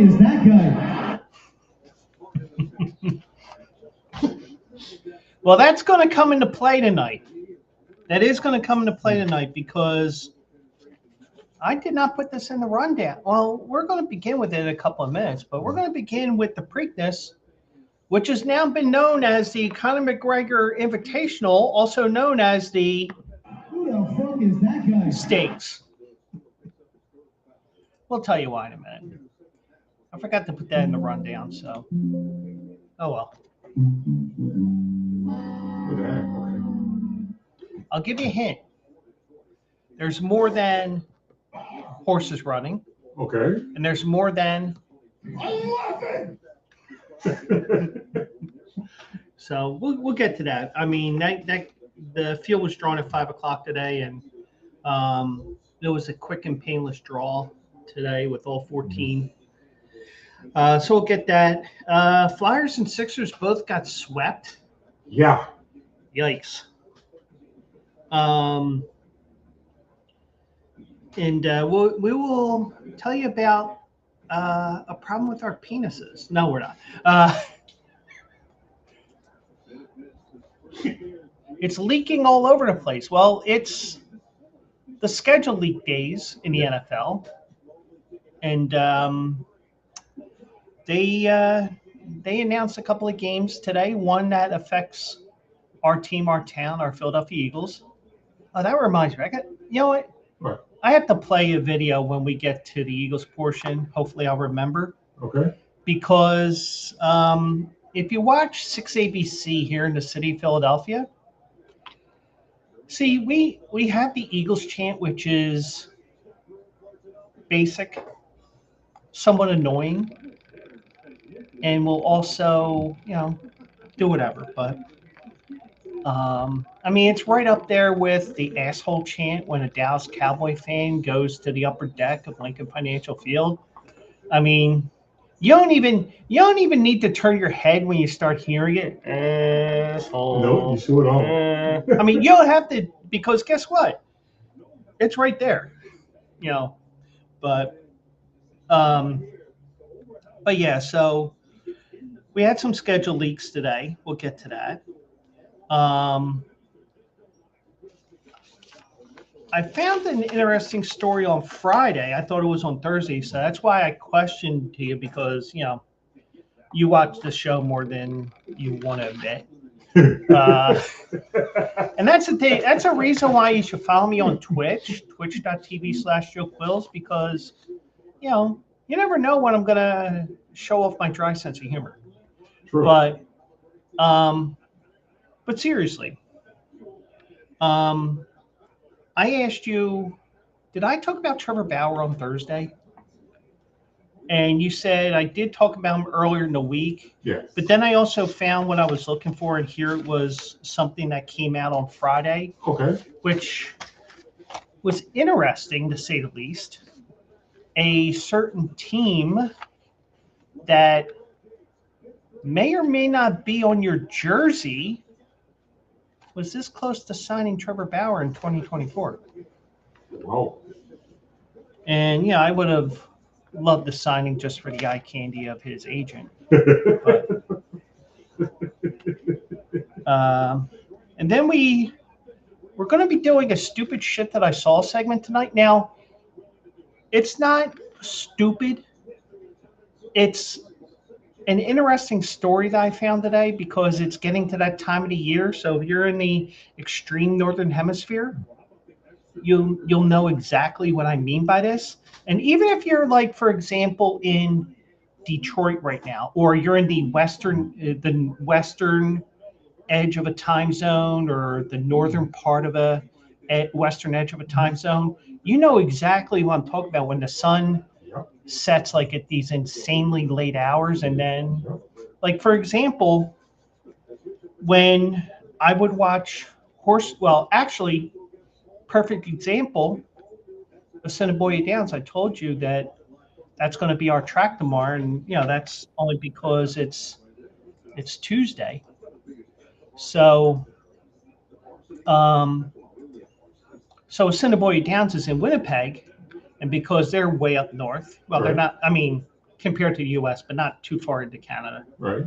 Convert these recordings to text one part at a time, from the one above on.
is that guy? Well, that's going to come into play tonight. That is going to come into play tonight because I did not put this in the rundown. Well, we're going to begin with it in a couple of minutes, but we're going to begin with the Preakness, which has now been known as the Conor McGregor Invitational, also known as the Who the fuck is that guy? Stakes. We'll tell you why in a minute. I forgot to put that in the rundown, so oh well. I'll give you a hint. There's more than horses running. Okay. And there's more than 11. So we'll get to that. I mean, that the field was drawn at 5 o'clock today, and it was a quick and painless draw today with all 14. So we'll get that. Flyers and Sixers both got swept. Yeah. Yikes. And we will tell you about a problem with our penises. No, we're not. It's leaking all over the place. Well, it's the schedule leak days in the NFL, and they announced a couple of games today. One that affects our team, our town, our Philadelphia Eagles. Oh, that reminds me. You know what? What? I have to play a video when we get to the Eagles portion. Hopefully, I'll remember. Okay. Because if you watch 6ABC here in the city of Philadelphia, see, we have the Eagles chant, which is basic, somewhat annoying, and we'll also, do whatever. But I mean, it's right up there with the asshole chant when a Dallas Cowboy fan goes to the upper deck of Lincoln Financial Field. I mean, you don't even need to turn your head when you start hearing it. Asshole. No, you sure don't. I mean, you don't have to, because guess what? It's right there. But yeah, so we had some schedule leaks today. We'll get to that. I found an interesting story on Friday. I thought it was on Thursday, so that's why I questioned to you, because you watch the show more than you want to admit. And that's the thing. That's a reason why you should follow me on Twitch, twitch.tv/JoeQuills, because you never know when I'm gonna show off my dry sense of humor. True. But seriously, I asked you, did I talk about Trevor Bauer on Thursday? And you said I did talk about him earlier in the week. Yes. But then I also found what I was looking for, and here it was something that came out on Friday. Okay. Which was interesting, to say the least. A certain team that may or may not be on your jersey was this close to signing Trevor Bauer in 2024. Wow. And I would have loved the signing just for the eye candy of his agent. But, and then we're going to be doing a stupid shit that I saw segment tonight. Now, it's not stupid. It's an interesting story that I found today, because it's getting to that time of the year. So if you're in the extreme northern hemisphere, you'll know exactly what I mean by this. And even if you're, like, for example, in Detroit right now, or you're in the western edge of a time zone, or the northern part of a western edge of a time zone, you know exactly what I'm talking about when the sun sets like at these insanely late hours. And then, like, for example, when I would watch perfect example, Assiniboia Downs, I told you that's going to be our track tomorrow, and that's only because it's Tuesday. So Assiniboia Downs is in Winnipeg, and because they're way up north, well, they're not. I mean, compared to the U.S., but not too far into Canada. Right.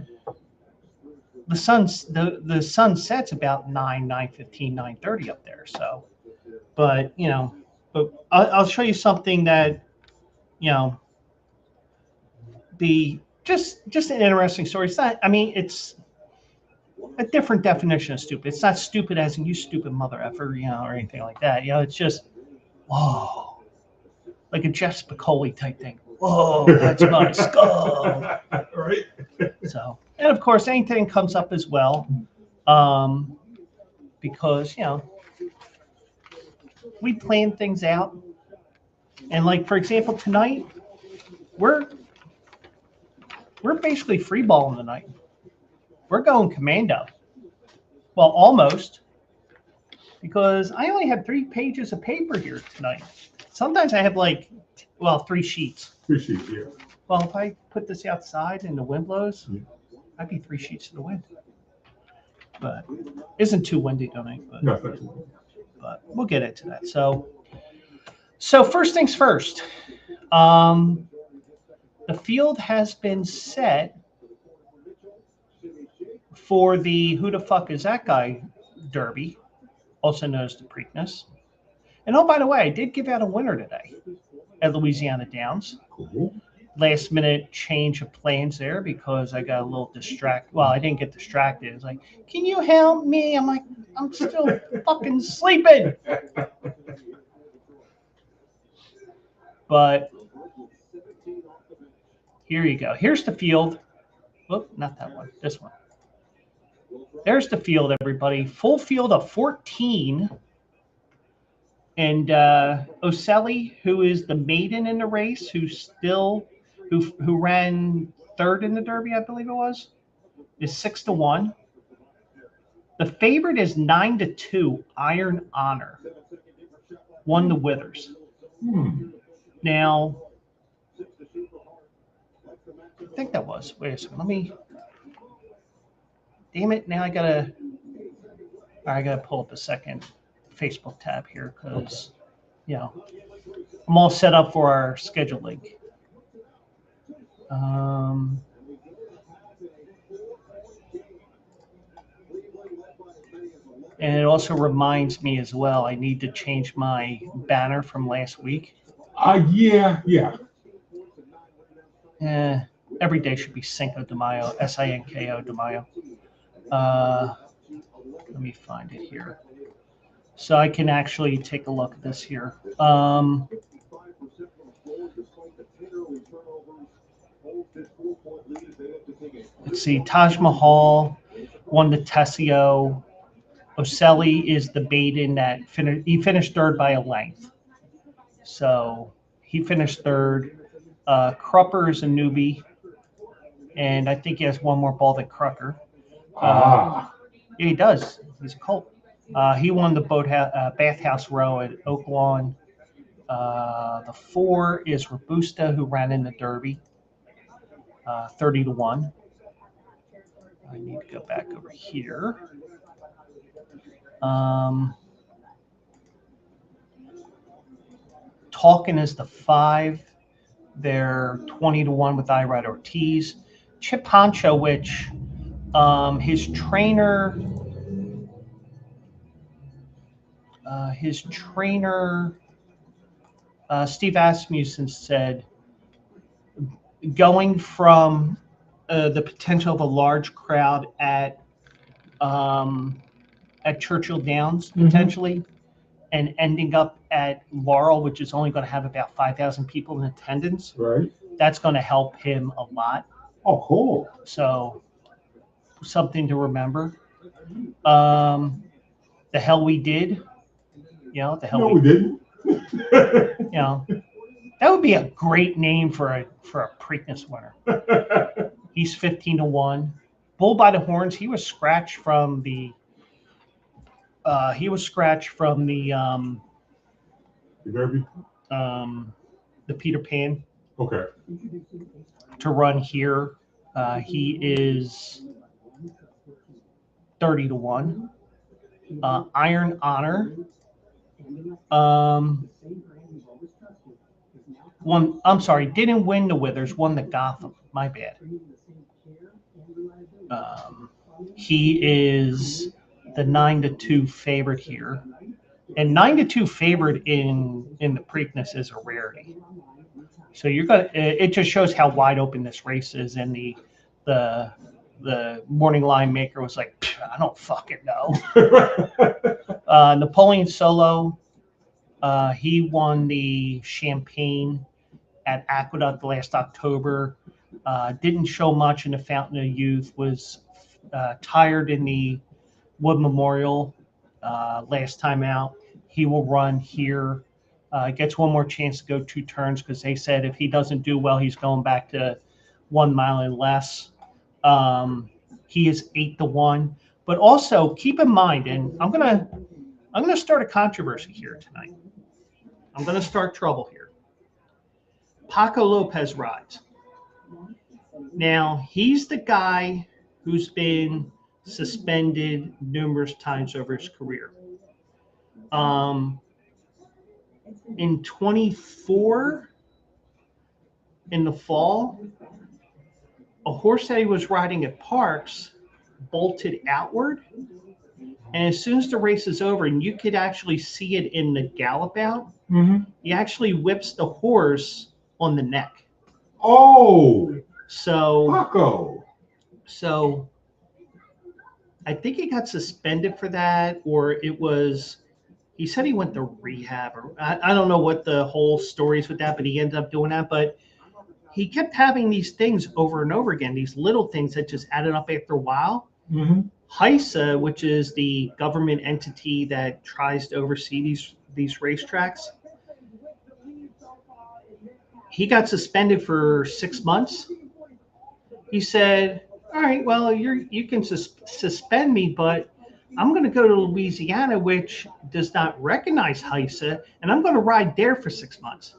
The sun sets about 9:15, 9:30 up there. So, but I'll show you something that be just an interesting story. It's not. I mean, it's a different definition of stupid. It's not stupid as in you stupid mother effer, or anything like that. It's just whoa, like a Jeff Spicoli type thing. Whoa, that's my skull. Right. So, and of course, anything comes up as well, because we plan things out, and like for example, tonight we're basically free balling tonight. We're going commando. Well, almost, because I only have 3 pages of paper here tonight. Sometimes I have 3 sheets. 3 sheets, yeah. Well, if I put this outside and the wind blows, Yeah. I'd be 3 sheets to the wind. But isn't too windy tonight. No, that's one. But we'll get into that. So first things first. The field has been set for the Who the Fuck Is That Guy Derby, also known as the Preakness. And oh, by the way, I did give out a winner today at Louisiana Downs. Cool. Last minute change of plans there because I got a little distracted. Well, I didn't get distracted. It's like, can you help me? I'm like, I'm still fucking sleeping. But here you go. Here's the field. Whoop, not that one. This one. There's the field, everybody. Full field of 14. And Ocelli, who is the maiden in the race, who ran 3rd in the Derby, I believe it was, is 6-1. The favorite is 9-2. Iron Honor won the Withers. Now, I think that was. Wait a second. Let me. Damn it! Now I gotta pull up a second Facebook tab here because, I'm all set up for our schedule link. And it also reminds me as well, I need to change my banner from last week. Yeah. Every day should be Cinco de Mayo, Sinko de Mayo. Let me find it here. So I can actually take a look at this here. Let's see. Taj Mahal won the Tessio. Ocelli is the maiden that he finished 3rd by a length. So he finished 3rd. Crupper is a newbie. And I think he has one more ball than Crucker. Yeah, he does. He's a colt. He won the Bathhouse Row at Oak Lawn. The 4 is Robusta, who ran in the Derby, 30-1. I need to go back over here. Talkin is the 5. They're 20-1 with Irad Ortiz. Chip Poncho, which his trainer Steve Asmussen said, going from the potential of a large crowd at Churchill Downs potentially, and ending up at Laurel, which is only going to have about 5,000 people in attendance. Right. That's going to help him a lot. Oh, cool. So something to remember. The hell we did. The hell we didn't. That would be a great name for a Preakness winner. He's 15-1. Bull by the Horns. He was scratched from the. The Derby. The Peter Pan. Okay. To run here, he is 30-1. Iron Honor. Won. I'm sorry, didn't win the Withers. Won the Gotham. My bad. He is the 9-2 favorite here, and 9-2 favorite in the Preakness is a rarity. So you're gonna. It just shows how wide open this race is, and the morning line maker was like, I don't fucking know. Napoleon Solo, he won the Champagne at Aqueduct last October. Didn't show much in the Fountain of Youth. Was tired in the Wood Memorial last time out. He will run here. Gets one more chance to go 2 turns because they said if he doesn't do well, he's going back to 1 mile and less. He is 8-1. But also keep in mind, and I'm gonna start a controversy here tonight. I'm gonna start trouble here. Paco Lopez rides. Now he's the guy who's been suspended numerous times over his career. In 24, in the fall, a horse that he was riding at Parks bolted outward. And as soon as the race is over, and you could actually see it in the gallop out, he actually whips the horse on the neck. Oh, So, Paco. so I think he got suspended for that, or it was, he said he went to rehab, or I don't know what the whole story is with that, but he ended up doing that. But he kept having these things over and over again, these little things that just added up after a while. HISA, which is the government entity that tries to oversee these racetracks, he got suspended for 6 months. He said, all right, well, you can suspend me, but I'm going to go to Louisiana, which does not recognize HISA, and I'm going to ride there for 6 months.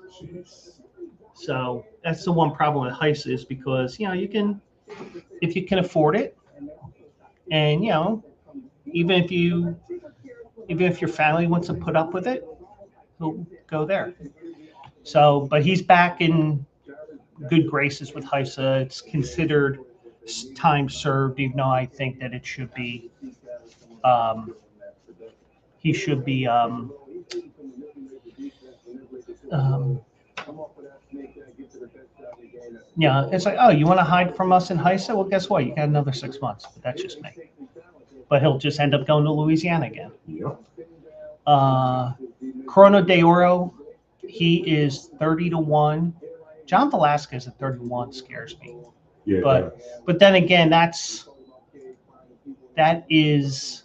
So that's the one problem with HISA, is because, you can, if you can afford it, and, even if your family wants to put up with it, he'll go there. So, but he's back in good graces with HISA. It's considered time served, even though I think that it should be, he should be, it's like, oh, you want to hide from us in HISA? Well, guess what? You got another 6 months. But that's just me. But he'll just end up going to Louisiana again. Yep. Corona de Oro, he is 30-1. John Velasquez at 31 scares me. Yeah. But then again, that is,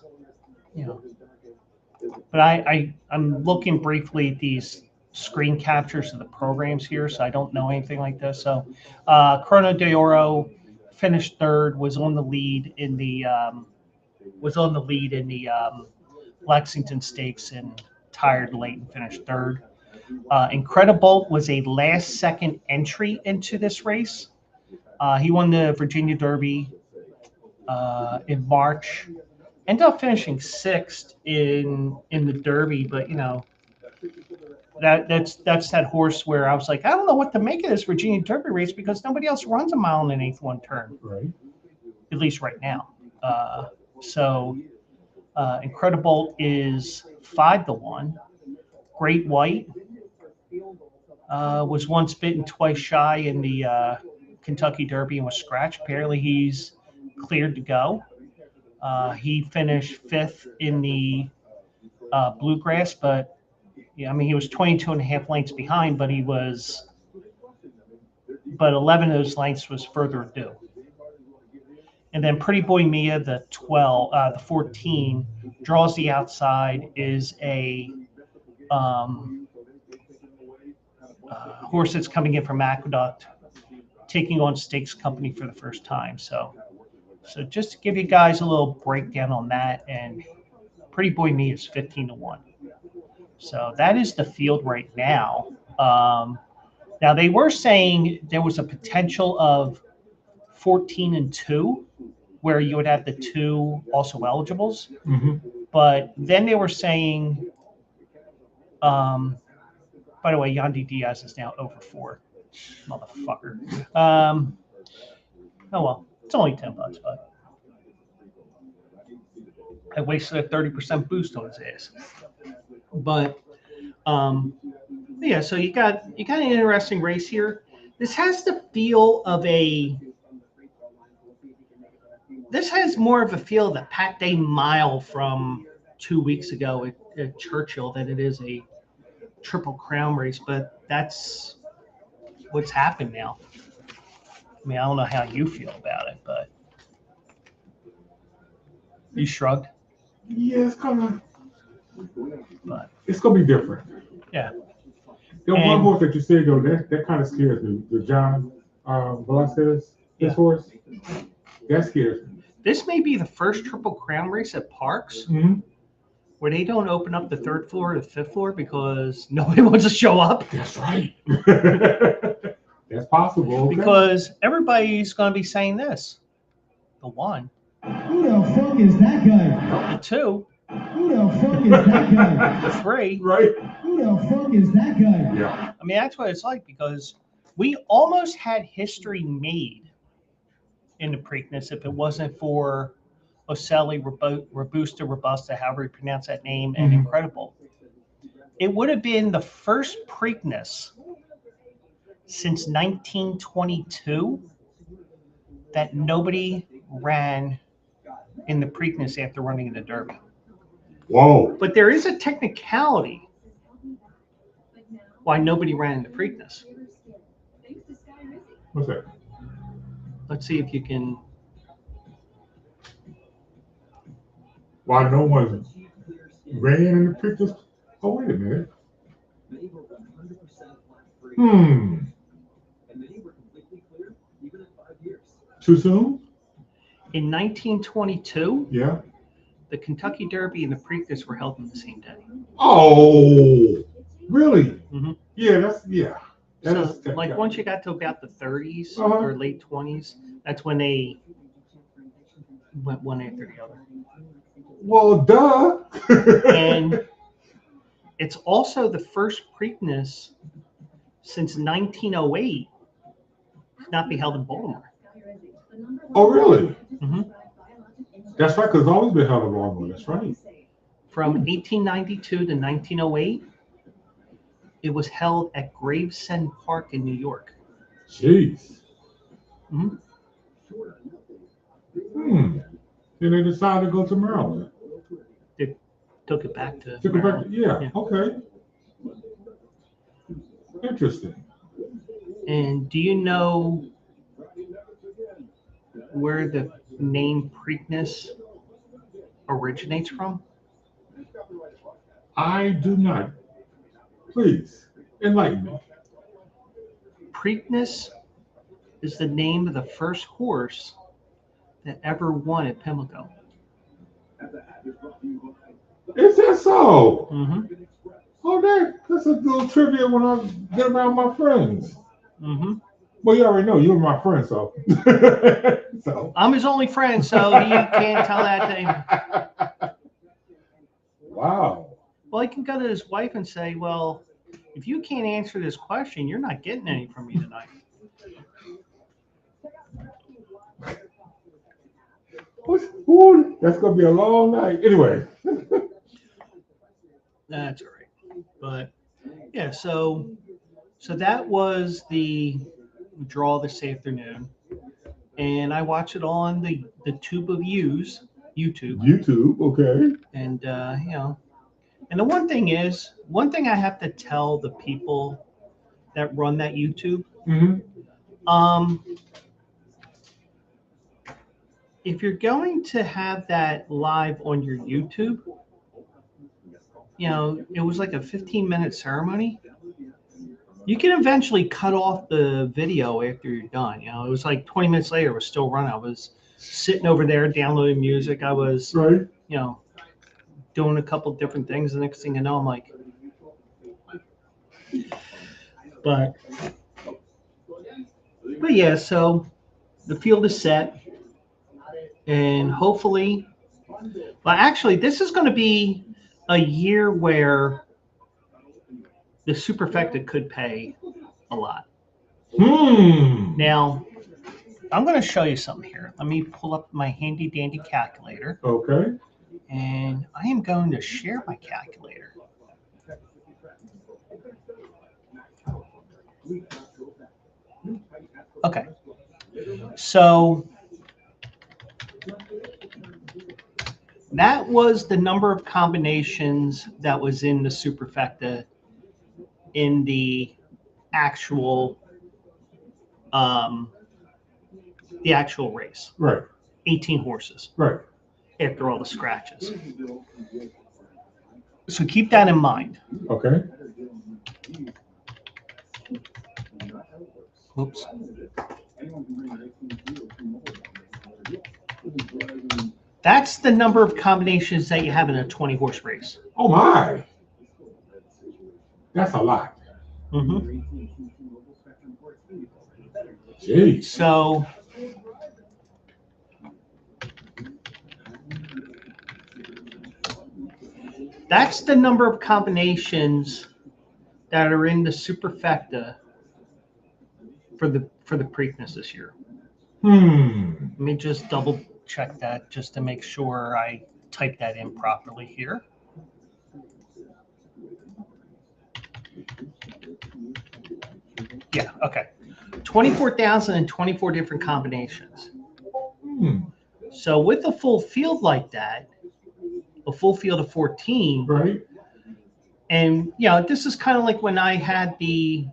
But I'm looking briefly at these screen captures of the programs here, so I don't know anything like this. So, Corona de Oro finished third, was on the lead in the Lexington Stakes, and tired late and finished third. Incredibolt was a last-second entry into this race. He won the Virginia Derby in March. Ended up finishing 6th in the Derby, but that's that horse where I was like, I don't know what to make of this Virginia Derby race because nobody else runs a mile and an eighth one turn, Right. at least right now. So Incredibolt is 5-1. Great White was once bitten, twice shy in the Kentucky Derby and was scratched. Apparently he's cleared to go. He finished 5th in the Bluegrass, but he was 22.5 lengths behind, but 11 of those lengths was further ado. And then Pretty Boy Mia, the 14, draws the outside, is a horse that's coming in from Aqueduct, taking on Stakes Company for the first time. So just to give you guys a little breakdown on that, and Pretty Boy Mia is 15-1. So that is the field right now. Now they were saying there was a potential of 14-2, where you would have the 2 also eligibles. Mm-hmm. But then they were saying By the way, Yandy Diaz is now over 4. Motherfucker. Oh well, it's only $10, but I wasted a 30% boost on his ass. But yeah, so you got an interesting race here. This has the feel of this has more of a feel of the Pat Day Mile from 2 weeks ago at Churchill than it is a Triple Crown race, but that's what's happened now. I mean, I don't know how you feel about it, but you shrugged. Yeah, it's kind of. But It's gonna be different. yeah. The one horse that you said though, that kind of scares me. The John Velasquez, this horse, that scares me. This may be the first Triple Crown race at Parks where they don't open up the 3rd floor to the 5th floor because nobody wants to show up. That's right. That's possible. Okay. Because everybody's going to be saying this. The 1. Who the fuck is that guy? The 2. Who the fuck is that guy? The 3. Right. Who the fuck is that guy? Yeah. I mean, that's what it's like because we almost had history made in the Preakness if it wasn't for Ocelli, Robusta, however you pronounce that name, and Incredible. It would have been the first Preakness since 1922 that nobody ran in the Preakness after running in the Derby. Whoa. But there is a technicality why nobody ran in the Preakness. What's that? Let's see if you can. Why no one ran in the pictures? Oh, wait a minute. Too soon? In 1922, Yeah. the Kentucky Derby and the Preakness were held on the same day. Oh, really? Mhm. Yeah, that's So, like, once you got to about the 30s Uh-huh. or late 20s, that's when they went one after the other. Well, duh. And it's also the first Preakness since 1908 to not be held in Baltimore. Oh, really? Mm-hmm. That's right, because it's always been held in Baltimore. That's right. From 1892 to 1908, it was held at Gravesend Park in New York. Jeez. Mm-hmm. Then they decided to go to Maryland. They took it back to Took it back. Maryland. Yeah. Okay. Interesting. And do you know where the name Preakness originates from? I do not. Please enlighten me. Preakness is the name of the first horse that ever won at Pimlico. Is that so? Mm-hmm. Oh, that's a little trivia when I get around my friends. Mm-hmm. Well, you already know you're my friend, so. So. I'm his only friend, so he can't tell that to him. Wow. Well, he can go to his wife and say, well, if you can't answer this question, you're not getting any from me tonight. Ooh, that's going to be a long night. Anyway. That's all right. But, yeah, so that was the draw this afternoon. And I watched it on the Tube of YouTube. YouTube, okay. And, and the one thing I have to tell the people that run that YouTube, if you're going to have that live on your YouTube, it was like a 15-minute ceremony. You can eventually cut off the video after you're done. It was like 20 minutes later, it was still running. I was sitting over there downloading music. I was, right. Doing a couple different things. The next thing you know, I'm like, but yeah, so the field is set. And hopefully, well, actually, this is going to be a year where the superfecta could pay a lot. Now, I'm going to show you something here. Let me pull up my handy dandy calculator. Okay. And I am going to share my calculator. Okay. So that was the number of combinations that was in the superfecta in the actual race. Right. 18 horses. Right. After all the scratches. So keep that in mind. Okay. Oops. That's the number of combinations that you have in a 20-horse race. Oh my. That's a lot. Mm-hmm. Jeez. So that's the number of combinations that are in the superfecta for the Preakness this year. Let me just double check that just to make sure I type that in properly here. Yeah, okay. 24,024 different combinations. So with a full field like that, a full field of 14, right? And this is kind of like when I had the,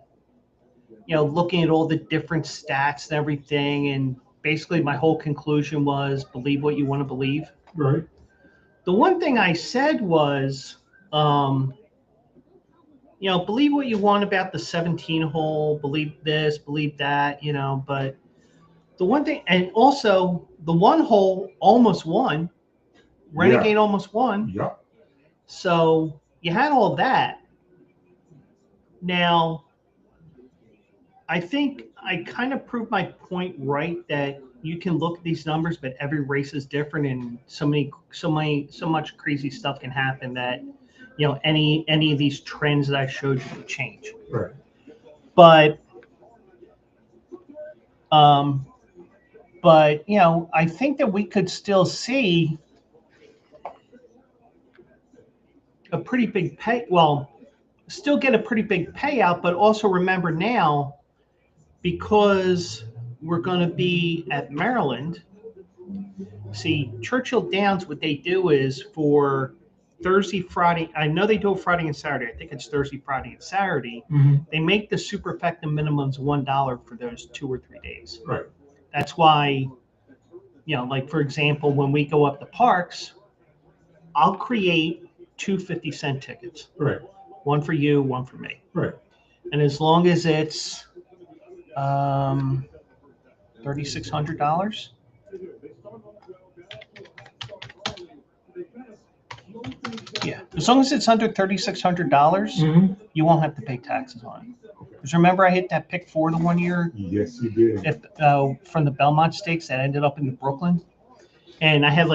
looking at all the different stats and everything, and basically my whole conclusion was believe what you want to believe. Right. The one thing I said was, believe what you want about the 17 hole, believe this, believe that, but the one thing, and also the one hole almost won, Renegade almost won. Yep. So you had all that. Now, I think I kind of proved my point right that you can look at these numbers, but every race is different, and so much crazy stuff can happen that any of these trends that I showed you could change. Right. But I think that we could still see a pretty big still get a pretty big payout, but also remember now, because we're going to be at Maryland. See, Churchill Downs, what they do is for Thursday, Friday, I know they do it Friday and Saturday. I think it's Thursday, Friday, and Saturday. Mm-hmm. They make the superfecta minimums $1 for those 2 or 3 days. Right. That's why, like for example, when we go up to Parks, I'll create 2 50-cent tickets. Right. One for you, one for me. Right. And as long as it's $3,600. Yeah, as long as it's under $3,600, you won't have to pay taxes on it. Because remember, I hit that pick 4 the one year. Yes, you did. From the Belmont Stakes that ended up in Brooklyn, and I had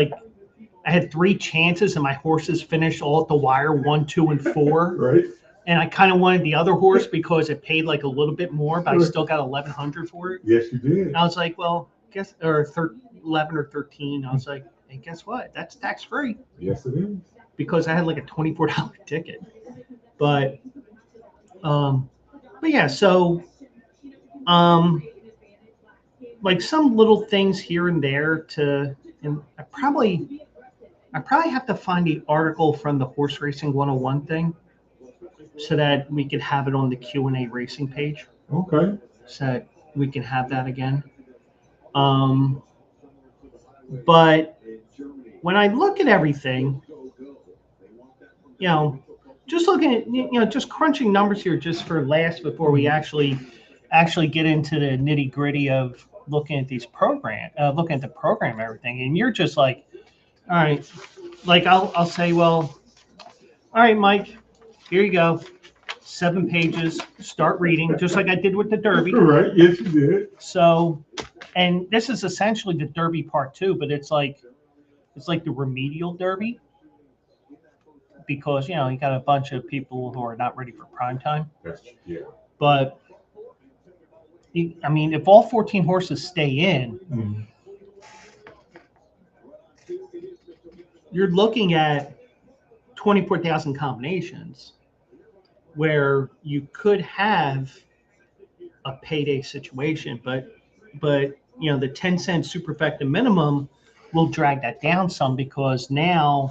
3 chances, and my horses finished all at the wire 1, 2, and 4. Right. And I kind of wanted the other horse because it paid like a little bit more, but I still got $1,100 for it. Yes, you did. And I was like, well, or 11 or 13. I was like, hey, guess what? That's tax free. Yes, it is. Because I had like a $24 ticket. But yeah, so like some little things here and there and I probably have to find the article from the Horse Racing 101 thing so that we could have it on the Q&A racing page. Okay. So that we can have that again. But when I look at everything, just looking at, just crunching numbers here just for last before we actually get into the nitty gritty of looking at these looking at the program and everything. And you're just like, all right, like I'll say, well, all right, Mike, here you go. 7 pages, start reading, just like I did with the Derby. Right, yes, you did. So, and this is essentially the Derby part 2, but it's like the remedial Derby. because you got a bunch of people who are not ready for prime time. Yeah. But I mean, if all 14 horses stay in, you're looking at 24,000 combinations, where you could have a payday situation, but the 10-cent superfecta minimum will drag that down some, because now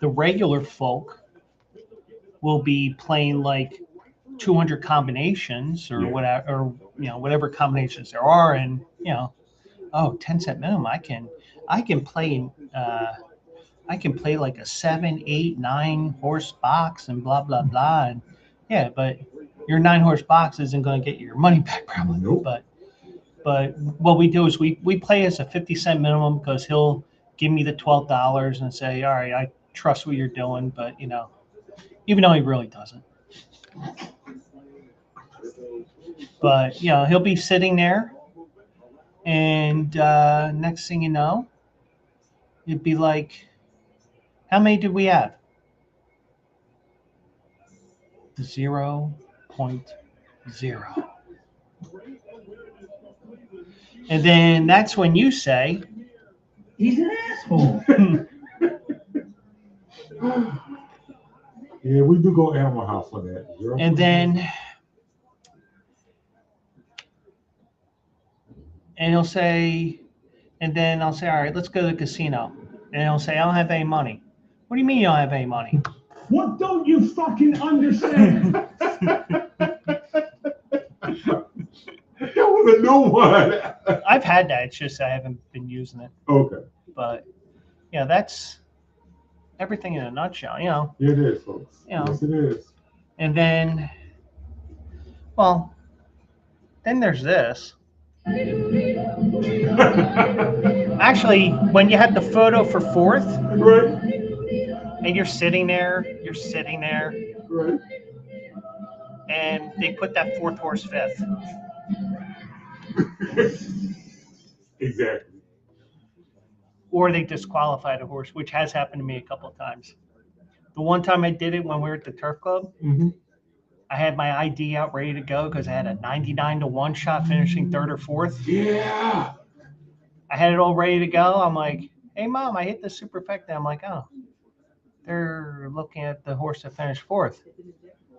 the regular folk will be playing like 200 combinations or whatever, or whatever combinations there are, and 10-cent minimum, I can play like a 7, 8, 9 horse box and blah blah blah, and but your 9 horse box isn't going to get you your money back probably. Nope. But what we do is we play as a 50-cent minimum, because he'll give me the $12 and say, all right, I trust what you're doing, but even though he really doesn't. But he'll be sitting there, and next thing you know, it'd be like, how many did we have? 0.0. And then that's when you say, He's an asshole. Yeah, we do go Animal House for that. and then he'll say, and then I'll say, all right, let's go to the casino. And he'll say, I don't have any money. What do you mean you don't have any money? What don't you fucking understand? That was a new one. I've had that. It's just I haven't been using it. Okay. But that's everything in a nutshell. It is, folks. Yes, it is. And then, then there's this. Actually, when you had the photo for fourth, Right. and you're sitting there, Right. and they put that fourth horse fifth. Exactly. Or they disqualified a horse, which has happened to me a couple of times. The one time I did it when we were at the turf club, I had my ID out ready to go because I had a 99-1 shot finishing third or fourth. Yeah. I had it all ready to go. I'm like, hey, Mom, I hit the superfecta. I'm like, oh, they're looking at the horse that finished fourth.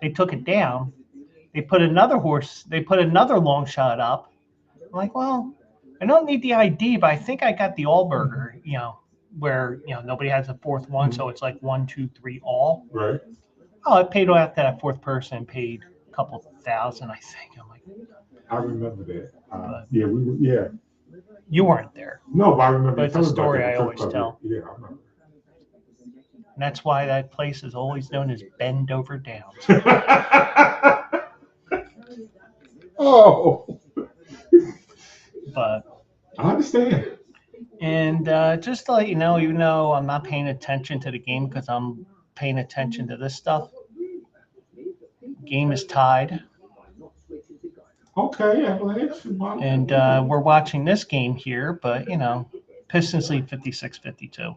They took it down. They put another long shot up. I'm like, well, I don't need the ID, but I think I got the Allburger, where, nobody has a fourth one. So it's like 1, 2, 3, all. Right. Oh, I paid out to that fourth person, paid a couple thousand, I think. I'm like, I remember that. Yeah. You weren't there. No, but I remember. But it's a story I always tell. Yeah, I remember. And that's why that place is always known as Bend Over Downs. Oh. But I understand. And just to let you know, even though I'm not paying attention to the game because I'm paying attention to this stuff, game is tied. Okay, yeah, well, and we're watching this game here, but Pistons lead 56-52.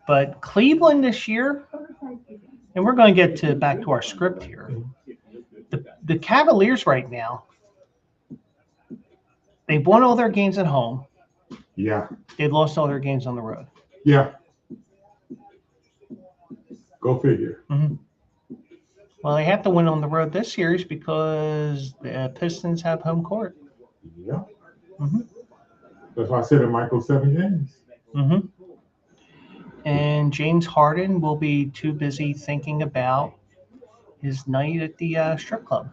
But Cleveland this year, and we're going to get back to our script here. The Cavaliers right now, they've won all their games at home. Yeah. They've lost all their games on the road. Yeah. Go figure. Mm-hmm. Well, they have to win on the road this series because the Pistons have home court. Yeah. Mm-hmm. That's why I said it might go 7 games. Mm-hmm. And James Harden will be too busy thinking about his night at the strip club.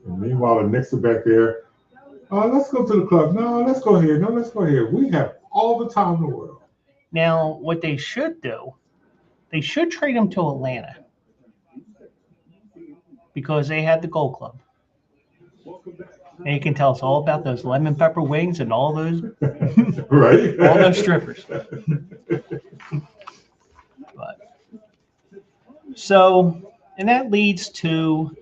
And meanwhile, the Knicks are back there. Let's go to the club. No, let's go here. No, let's go here. We have all the time in the world. Now, what they should do, they should trade him to Atlanta because they had the Gold Club. And he can tell us all about those lemon pepper wings and all those, right? All those strippers. But so, and that leads to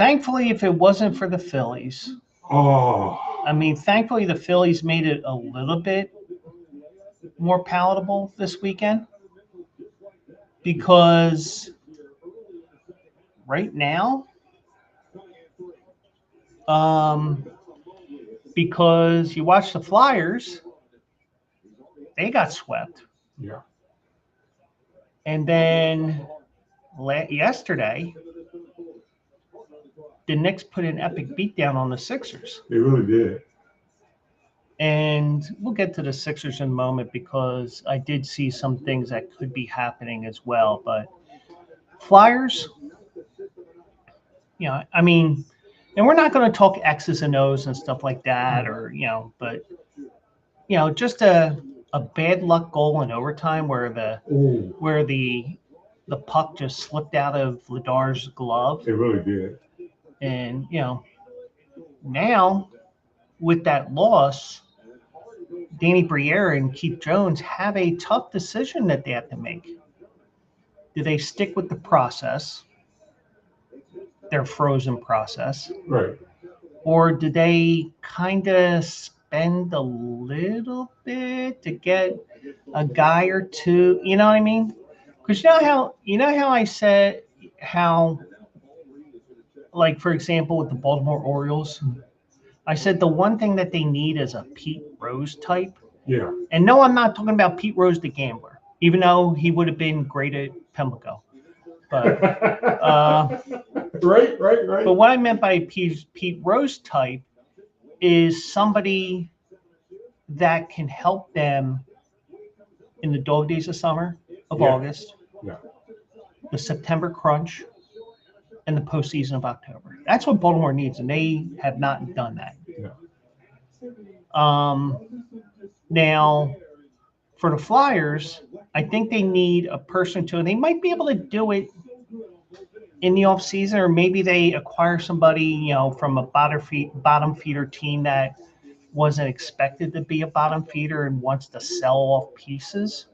Thankfully, if it wasn't for the Phillies, Oh, I mean, thankfully the Phillies made it a little bit more palatable this weekend because right now, because you watch the Flyers, they got swept. yeah. And then yesterday, the Knicks put an epic beatdown on the Sixers. They really did. And we'll get to the Sixers in a moment because I did see some things that could be happening as well. But Flyers, I mean, and we're not going to talk X's and O's and stuff like that, or but just a bad luck goal in overtime where the puck just slipped out of Ladar's glove. It really did. And now with that loss, Danny Briere and Keith Jones have a tough decision that they have to make. Do they stick with the process, their frozen process? Right. Or do they kind of spend a little bit to get a guy or two? You know what I mean? Because you know how I said how, like, for example, with the Baltimore Orioles, I said the one thing that they need is a Pete Rose type. Yeah. And no, I'm not talking about Pete Rose, the gambler, even though he would have been great at Pimlico. But right. But what I meant by Pete Rose type is somebody that can help them in the dog days of summer of August, the September crunch, and the postseason of October. That's what Baltimore needs, and they have not done that. Yeah. Now, for the Flyers, I think they need a person too. They might be able to do it in the offseason, or maybe they acquire somebody, from a bottom feeder team that wasn't expected to be a bottom feeder and wants to sell off pieces,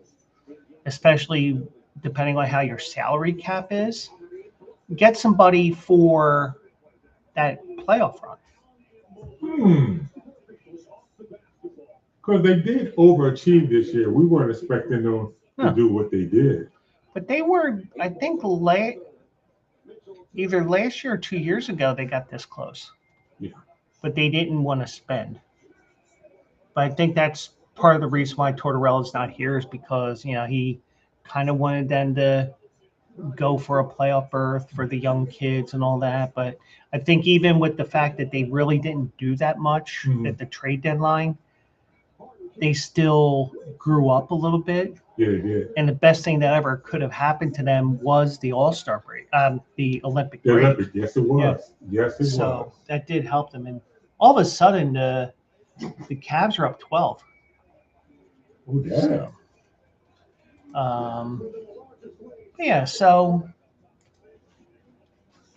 especially depending on how your salary cap is. Get somebody for that playoff run. Because they did overachieve this year. We weren't expecting them to do what they did. But they were, I think, either last year or 2 years ago, they got this close. Yeah. But they didn't want to spend. But I think that's part of the reason why Tortorella's not here is because, he kind of wanted them to go for a playoff berth for the young kids and all that. But I think even with the fact that they really didn't do that much at the trade deadline, they still grew up a little bit. Yeah, they did. And the best thing that ever could have happened to them was the All-Star break, the Olympic break. Olympic, yes, it was. Yeah. Yes, it was. So that did help them. And all of a sudden, the Cavs are up 12. Oh, damn.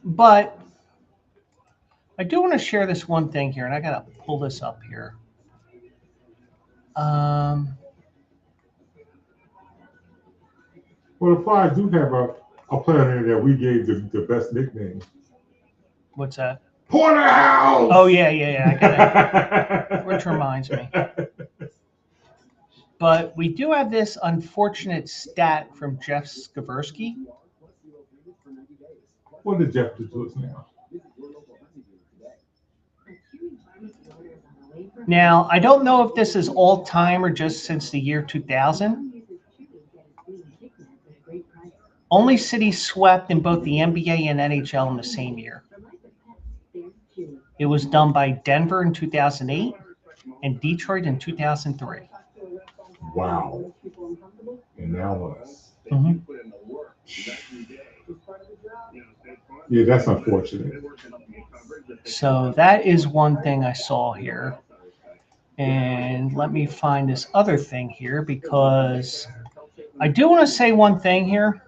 But I do want to share this one thing here, and I got to pull this up here. Well, the Flyers do have a player in there that we gave the best nickname. What's that? Porterhouse! Oh, yeah. I got it. Which reminds me. But we do have this unfortunate stat from Jeff Skversky. What did Jeff do to us now? Now, I don't know if this is all time or just since the year 2000. Only cities swept in both the NBA and NHL in the same year. It was done by Denver in 2008 and Detroit in 2003. Wow. And now us. Mm-hmm. Yeah, that's unfortunate. So that is one thing I saw here. And let me find this other thing here because I do want to say one thing here.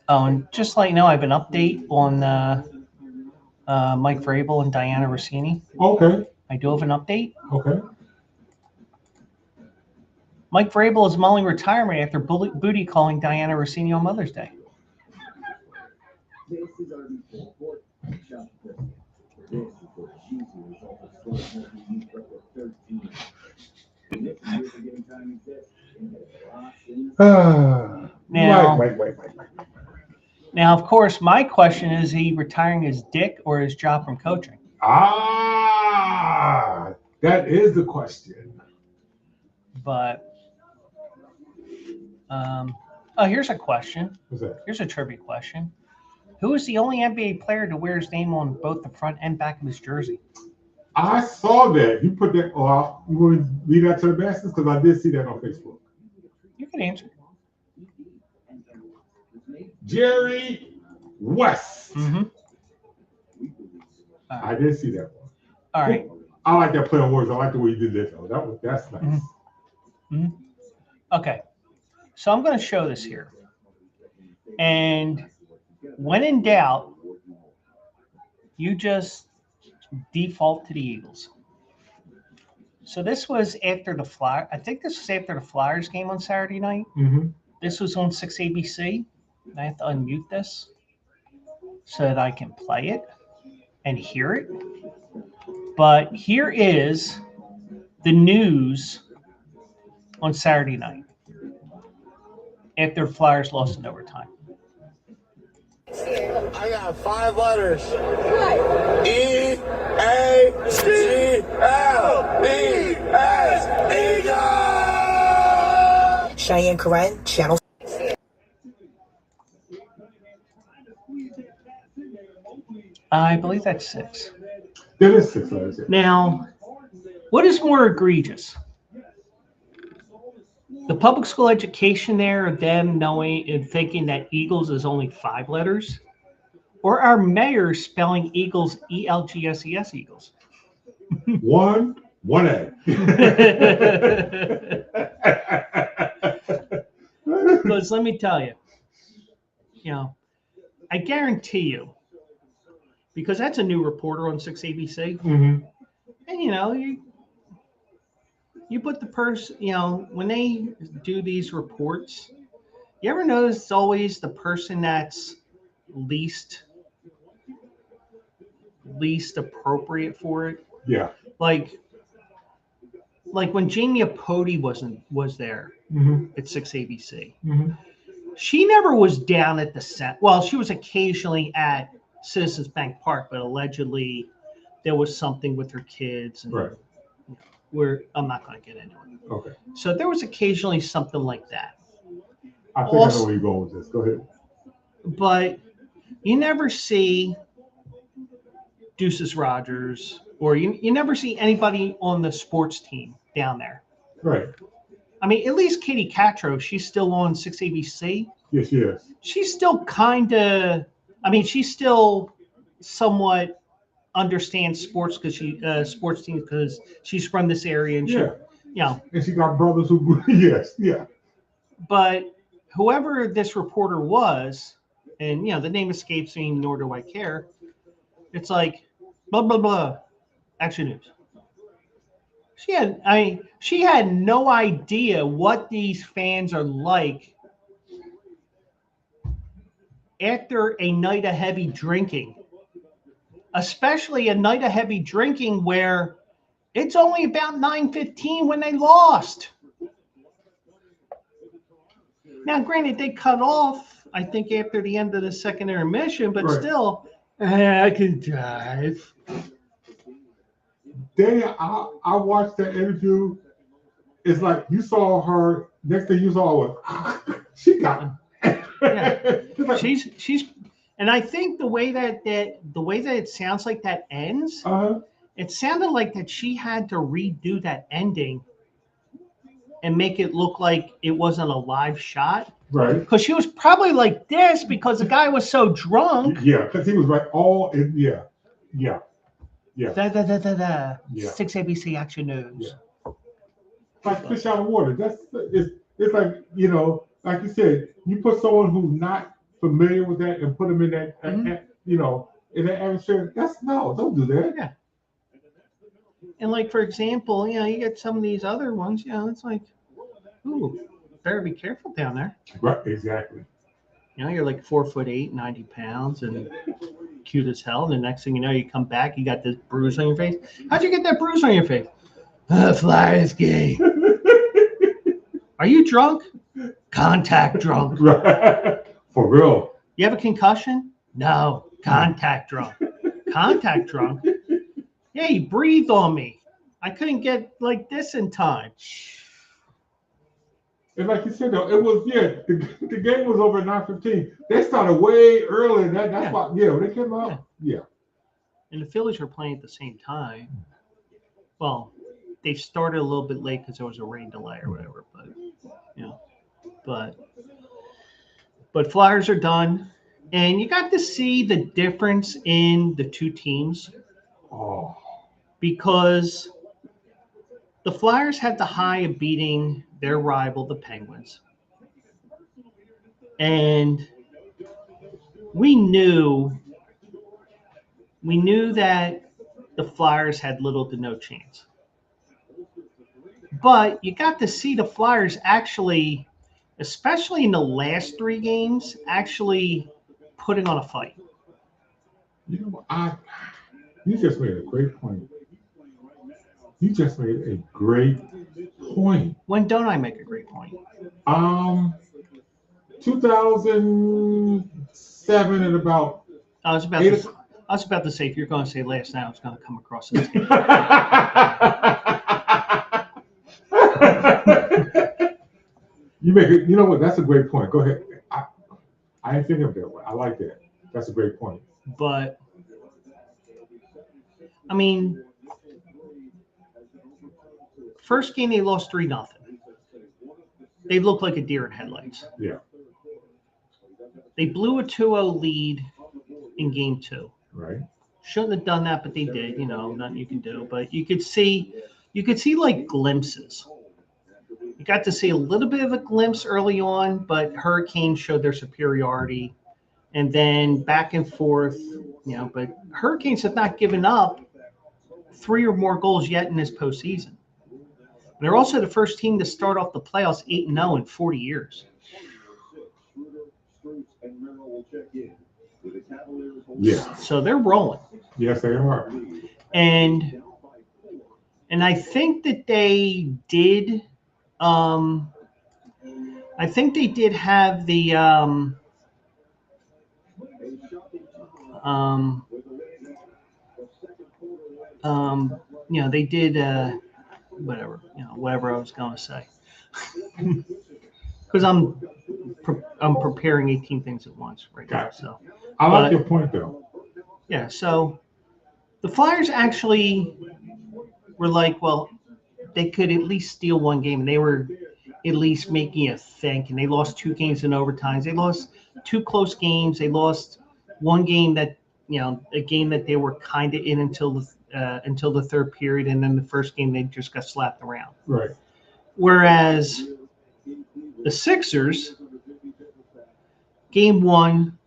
Oh, and just let you know, I have an update on Mike Vrabel and Diana Rossini. Okay. I do have an update. Okay. Mike Vrabel is mulling retirement after booty calling Diana Rossini on Mother's Day. Now, Wait. now, of course, my question is: he retiring his dick or his job from coaching? That is the question. But oh, here's a question. What's that? Here's a trivia question. Who is the only NBA player to wear his name on both the front and back of his jersey? I saw that. You put that. Oh, you want to leave that to the masses? Because I did see that on Facebook. You can answer. Jerry West. Mm-hmm. I did see that one. All right. I like that play on words. I like the way you did that, though. That's nice. Mm-hmm. Okay. So I'm going to show this here. And when in doubt, you just default to the Eagles. So this was after the Flyers. I think this was after the Flyers game on Saturday night. Mm-hmm. This was on 6 ABC. I have to unmute this so that I can play it and hear it. But here is the news on Saturday night after the Flyers lost in overtime. I got 5 letters. What? E-A-G-L-E-S, Eagle! Cheyenne Corinne, Channel. I believe that's 6. That is 6 letters. Now, what is more egregious? The public school education there, of them knowing and thinking that Eagles is only 5 letters, or our mayor spelling Eagles E-L-G-S-E-S Eagles? One A. Because let me tell you, I guarantee you, because that's a new reporter on 6 ABC, Mm-hmm. and you put the person, when they do these reports, you ever notice it's always the person that's least appropriate for it? Yeah. Like when Jamie Apodi was there Mm-hmm. at 6 ABC. Mm-hmm. She never was down at the set. Well, she was occasionally at Citizens Bank Park, but allegedly there was something with her kids. And Right. I'm not going to get into it. Okay. So there was occasionally something like that. I think I know where you're going with this. Go ahead. But you never see Deuces Rogers, or you never see anybody on the sports team down there. Right. I mean, at least Katie Catro, she's still on 6 ABC. Yes, she is. She's still she still somewhat understands sports sports teams because she's from this area and and she got brothers who yes, yeah. But whoever this reporter was, and the name escapes me, nor do I care. It's like blah blah blah, Action News. She had no idea what these fans are like after a night of heavy drinking, especially a night of heavy drinking where it's only about 9:15 when they lost. Now, granted, they cut off, I think, after the end of the second intermission, but still, I can drive. I watched that interview. It's like you saw her. Next thing you saw was she got. Yeah. She's, and I think the way that it sounds like that ends, it sounded like that she had to redo that ending and make it look like it wasn't a live shot. Right. Because she was probably like this because the guy was so drunk. Yeah, because he was like all in. Yeah. Yeah. 6 ABC Action News. Yeah. Like fish out of water. It's like, like you said, you put someone who's not familiar with that and put them in that, in that atmosphere. Don't do that. Yeah. And like, for example, you get some of these other ones, it's like, ooh, better be careful down there. Right, exactly. You know, you're like 4'8", 90 pounds, and cute as hell. And the next thing you know, you come back, you got this bruise on your face. How'd you get that bruise on your face? Flyers game. Are you drunk? Contact drunk. For real. You have a concussion? No. Contact drunk. Contact drunk? Yeah, he breathed on me. I couldn't get like this in time. And like you said, though, it was, the game was over at 9:15. They started way earlier. That's why, when they came out, And the Phillies were playing at the same time. Well, they started a little bit late because there was a rain delay or whatever. But, you know, but Flyers are done. And you got to see the difference in the two teams. Oh. Because the Flyers had the high of beating their rival, the Penguins. And we knew that the Flyers had little to no chance. But you got to see the Flyers actually, especially in the last three games, actually putting on a fight. You know, you just made a great point. You just made a great point. When don't I make a great point? 2007 and about. I was about to say, if you're going to say last night, I was going to come across this. You make it. You know what? That's a great point. Go ahead. I didn't think of that way. I like that. That's a great point. But I mean, first game they lost 3-0. They looked like a deer in headlights. Yeah. They blew a 2-0 lead in game 2. Right. Shouldn't have done that, but they did. You know, nothing you can do. But you could see like glimpses. You got to see a little bit of a glimpse early on, but Hurricanes showed their superiority, and then back and forth. You know, but Hurricanes have not given up 3 or more goals yet in this postseason. And they're also the first team to start off the playoffs 8-0 in 40 years. Yeah. So they're rolling. Yes, they are. And I think that they did. I think they did have the. You know, they did. Whatever I was going to say. Because I'm preparing 18 things at once right now. So I like your point though. Yeah. So the Flyers actually were like, well, they could at least steal one game, and they were at least making you think. And they lost 2 games in overtimes. They lost 2 close games. They lost one game that, a game that they were kind of in until the third period, and then the first game they just got slapped around. Right. Whereas the Sixers, game 1,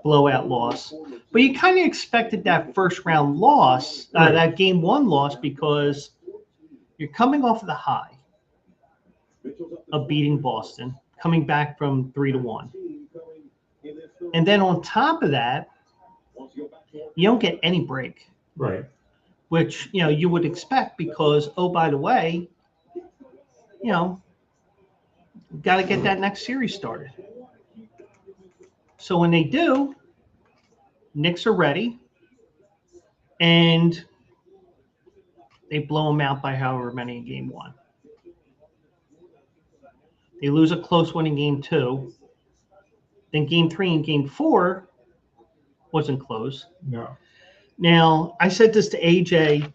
blowout loss. But you kind of expected that first round loss, that game 1 loss, because you're coming off of the high of beating Boston, coming back from 3-1. And then on top of that, you don't get any break. Right. Which, you would expect because, oh, by the way, got to get that next series started. So when they do, Knicks are ready, and they blow them out by however many in game 1. They lose a close one in game 2. Then game 3 and game 4 wasn't close. No. Now, I said this to AJ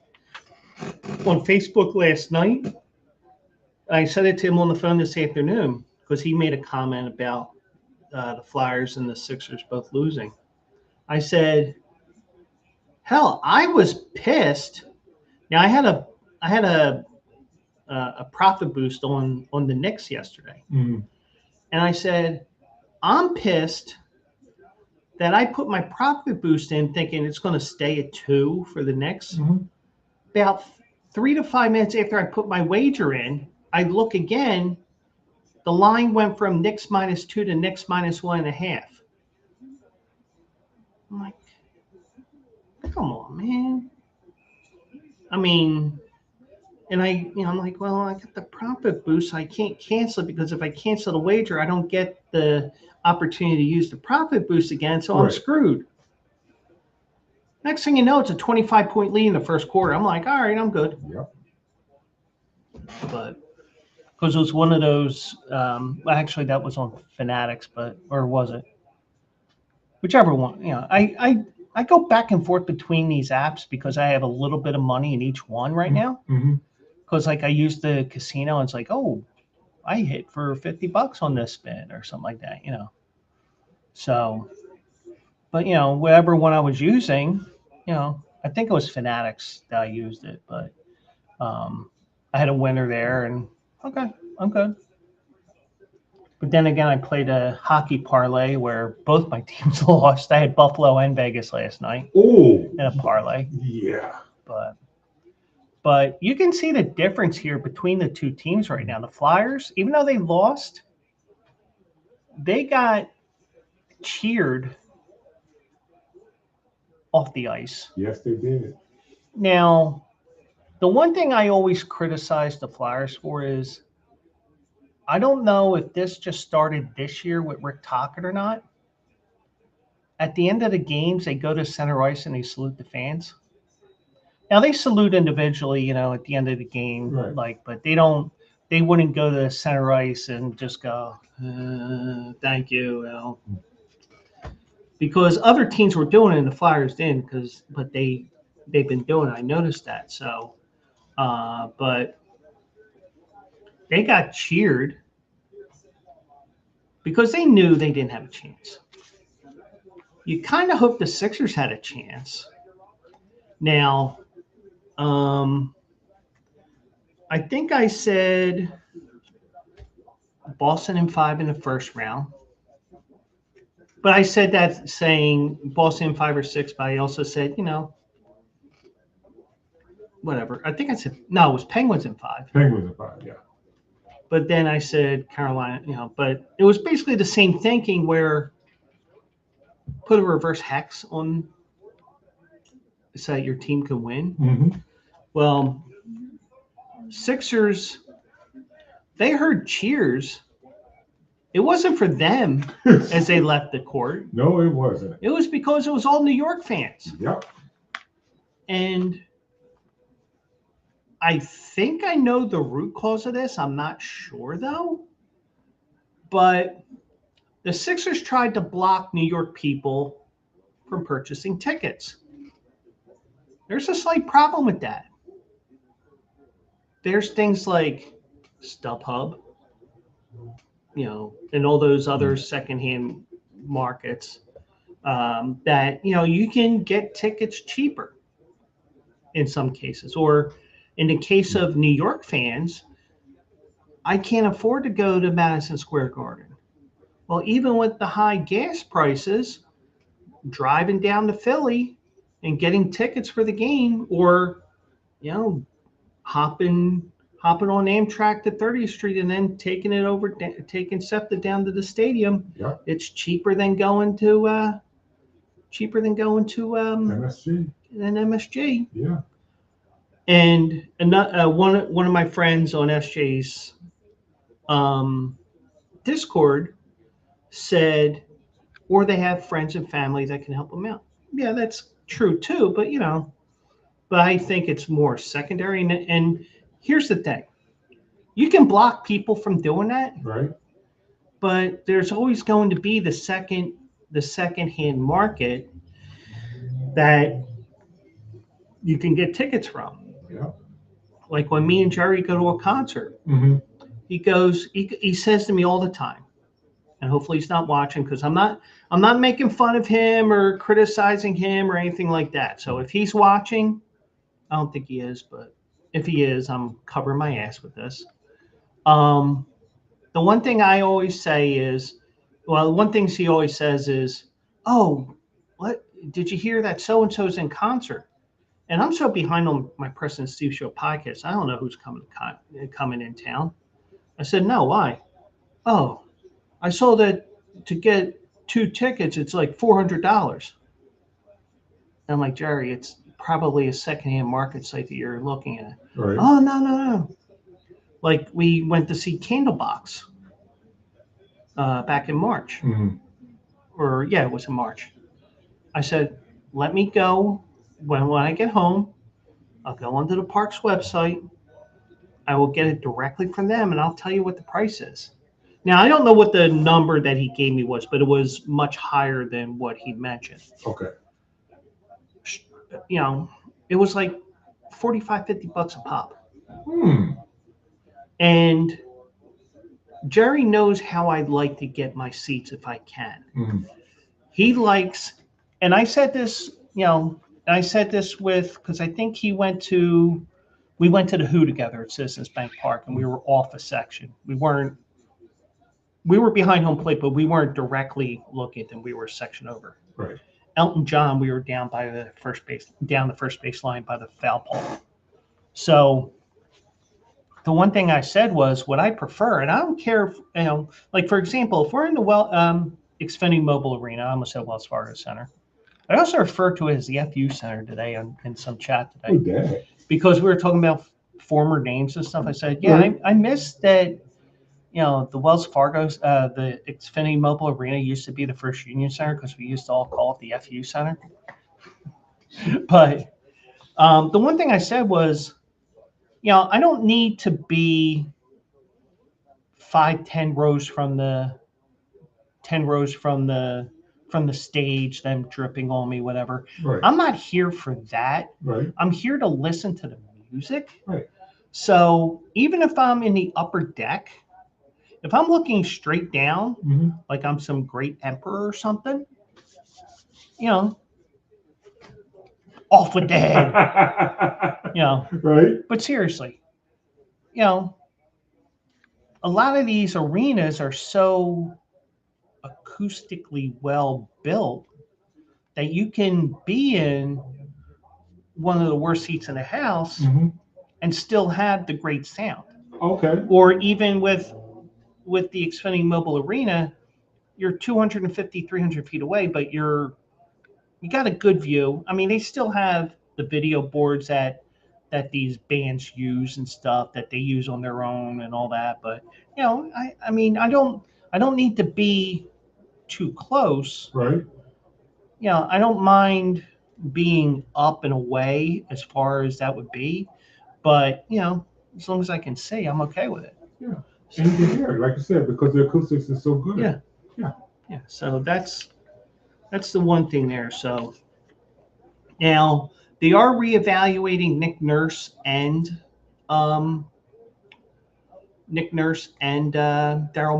on Facebook last night. I said it to him on the phone this afternoon because he made a comment about the Flyers and the Sixers both losing. I said, hell, I was pissed. Now, I had a profit boost on the Knicks yesterday. Mm-hmm. And I said, I'm pissed that I put my profit boost in thinking it's going to stay at 2 for the Knicks. Mm-hmm. About 3 to 5 minutes after I put my wager in, I look again, the line went from Knicks -2 to Knicks -1.5. I'm like, come on, man. I mean, and I'm like, well, I got the profit boost. I can't cancel it because if I cancel the wager, I don't get the opportunity to use the profit boost again. So I'm Right. screwed. Next thing you know, it's a 25-point lead in the first quarter. I'm like, all right, I'm good. Yep. But because it was one of those, actually that was on Fanatics, or was it? Whichever one. I go back and forth between these apps because I have a little bit of money in each one right now. Mm-hmm. Because like I use the casino and it's like, oh, I hit for $50 on this spin or something like that, So, but whatever one I was using, I think it was Fanatics that I used it, but I had a winner there and okay, I'm good. But then again, I played a hockey parlay where both my teams lost. I had Buffalo and Vegas last night Oh, in a parlay. yeah. But you can see the difference here between the two teams right now. The Flyers, even though they lost, they got cheered off the ice. Yes, they did. Now, the one thing I always criticize the Flyers for is I don't know if this just started this year with Rick Tocchet or not. At the end of the games, they go to center ice and they salute the fans. Now they salute individually, at the end of the game, Right. but they wouldn't go to center ice and just go, thank you, because other teams were doing it and the Flyers didn't, but they've been doing it. I noticed that. So, but they got cheered because they knew they didn't have a chance. You kind of hope the Sixers had a chance. Now, I think I said Boston in 5 in the first round. But I said that saying Boston in 5 or 6, but I also said, whatever. I think I said, no, it was Penguins in 5. Penguins in 5, yeah. But then I said Carolina, but it was basically the same thinking where put a reverse hex on so that your team can win. Mm-hmm. Well, Sixers, they heard cheers. It wasn't for them as they left the court. No, it wasn't. It was because it was all New York fans. Yep. And I think I know the root cause of this. I'm not sure, though. But the Sixers tried to block New York people from purchasing tickets. There's a slight problem with that. There's things like StubHub, and all those other secondhand markets that, you can get tickets cheaper in some cases. Or in the case of New York fans, I can't afford to go to Madison Square Garden. Well, even with the high gas prices, driving down to Philly and getting tickets for the game, or, hopping on Amtrak to 30th Street and then taking SEPTA down to the stadium. Yep. It's cheaper than going to MSG. An MSG. Yeah. And one of my friends on SJ's Discord said, or they have friends and family that can help them out. Yeah, that's true too. But but I think it's more secondary. And here's the thing: you can block people from doing that, Right. but there's always going to be the secondhand market that you can get tickets from. Yeah. Like when me and Jerry go to a concert, Mm-hmm. he says to me all the time, and hopefully he's not watching because I'm not making fun of him or criticizing him or anything like that. So if he's watching, I don't think he is, but if he is, I'm covering my ass with this. The one thing I always say is, one thing he always says is, oh, what did you hear that so-and-so's in concert? And I'm so behind on my Preston Steve Show podcast. I don't know who's coming in town. I said, no, why? oh, I saw that to get 2 tickets, it's like $400. I'm like, Jerry, it's probably a secondhand market site that you're looking at. Right. Oh, no. Like we went to see Candlebox back in March. Mhm. Or, yeah, it was in March. I said, let me go when I get home. I'll go onto the park's website. I will get it directly from them, and I'll tell you what the price is. Now, I don't know what the number that he gave me was, but it was much higher than what he mentioned. Okay. You know, it was like $45-50 a pop. Hmm. And Jerry knows how I'd like to get my seats if I can. Mhm. He likes, and I said this, because I think we went to the Who together at Citizens Bank Park, and we were off a section. We were behind home plate, but we weren't directly looking at them. We were a section over. Right. Elton John, we were down by the first base line by the foul pole. So the one thing I said was what I prefer, and I don't care if, like for example, if we're in the Xfinity Mobile Arena, I almost said Wells Fargo Center. I also refer to it as the FU Center today in some chat today. Who's that? Because we were talking about former names and stuff. I said, yeah, Right. I miss that. The Wells Fargo, the Xfinity Mobile Arena used to be the First Union Center because we used to all call it the FU Center. But the one thing I said was, I don't need to be 5-10 rows from the stage, them dripping on me, whatever. Right. I'm not here for that. Right. I'm here to listen to the music. Right. So even if I'm in the upper deck, if I'm looking straight down, Mhm. like I'm some great emperor or something, off with the head, Right. But seriously, a lot of these arenas are so acoustically well built that you can be in one of the worst seats in the house Mhm. and still have the great sound. Okay. Or even with the Xfinity Mobile Arena, you're 250, 300 feet away, but you got a good view. I mean, they still have the video boards that these bands use and stuff that they use on their own and all that. But I mean, I don't need to be too close. Right. I don't mind being up and away as far as that would be, but as long as I can see, I'm okay with it. Yeah. And you can hear it, like you said, because the acoustics is so good. Yeah. Yeah. Yeah. So that's the one thing there. So now they are reevaluating Nick Nurse and Daryl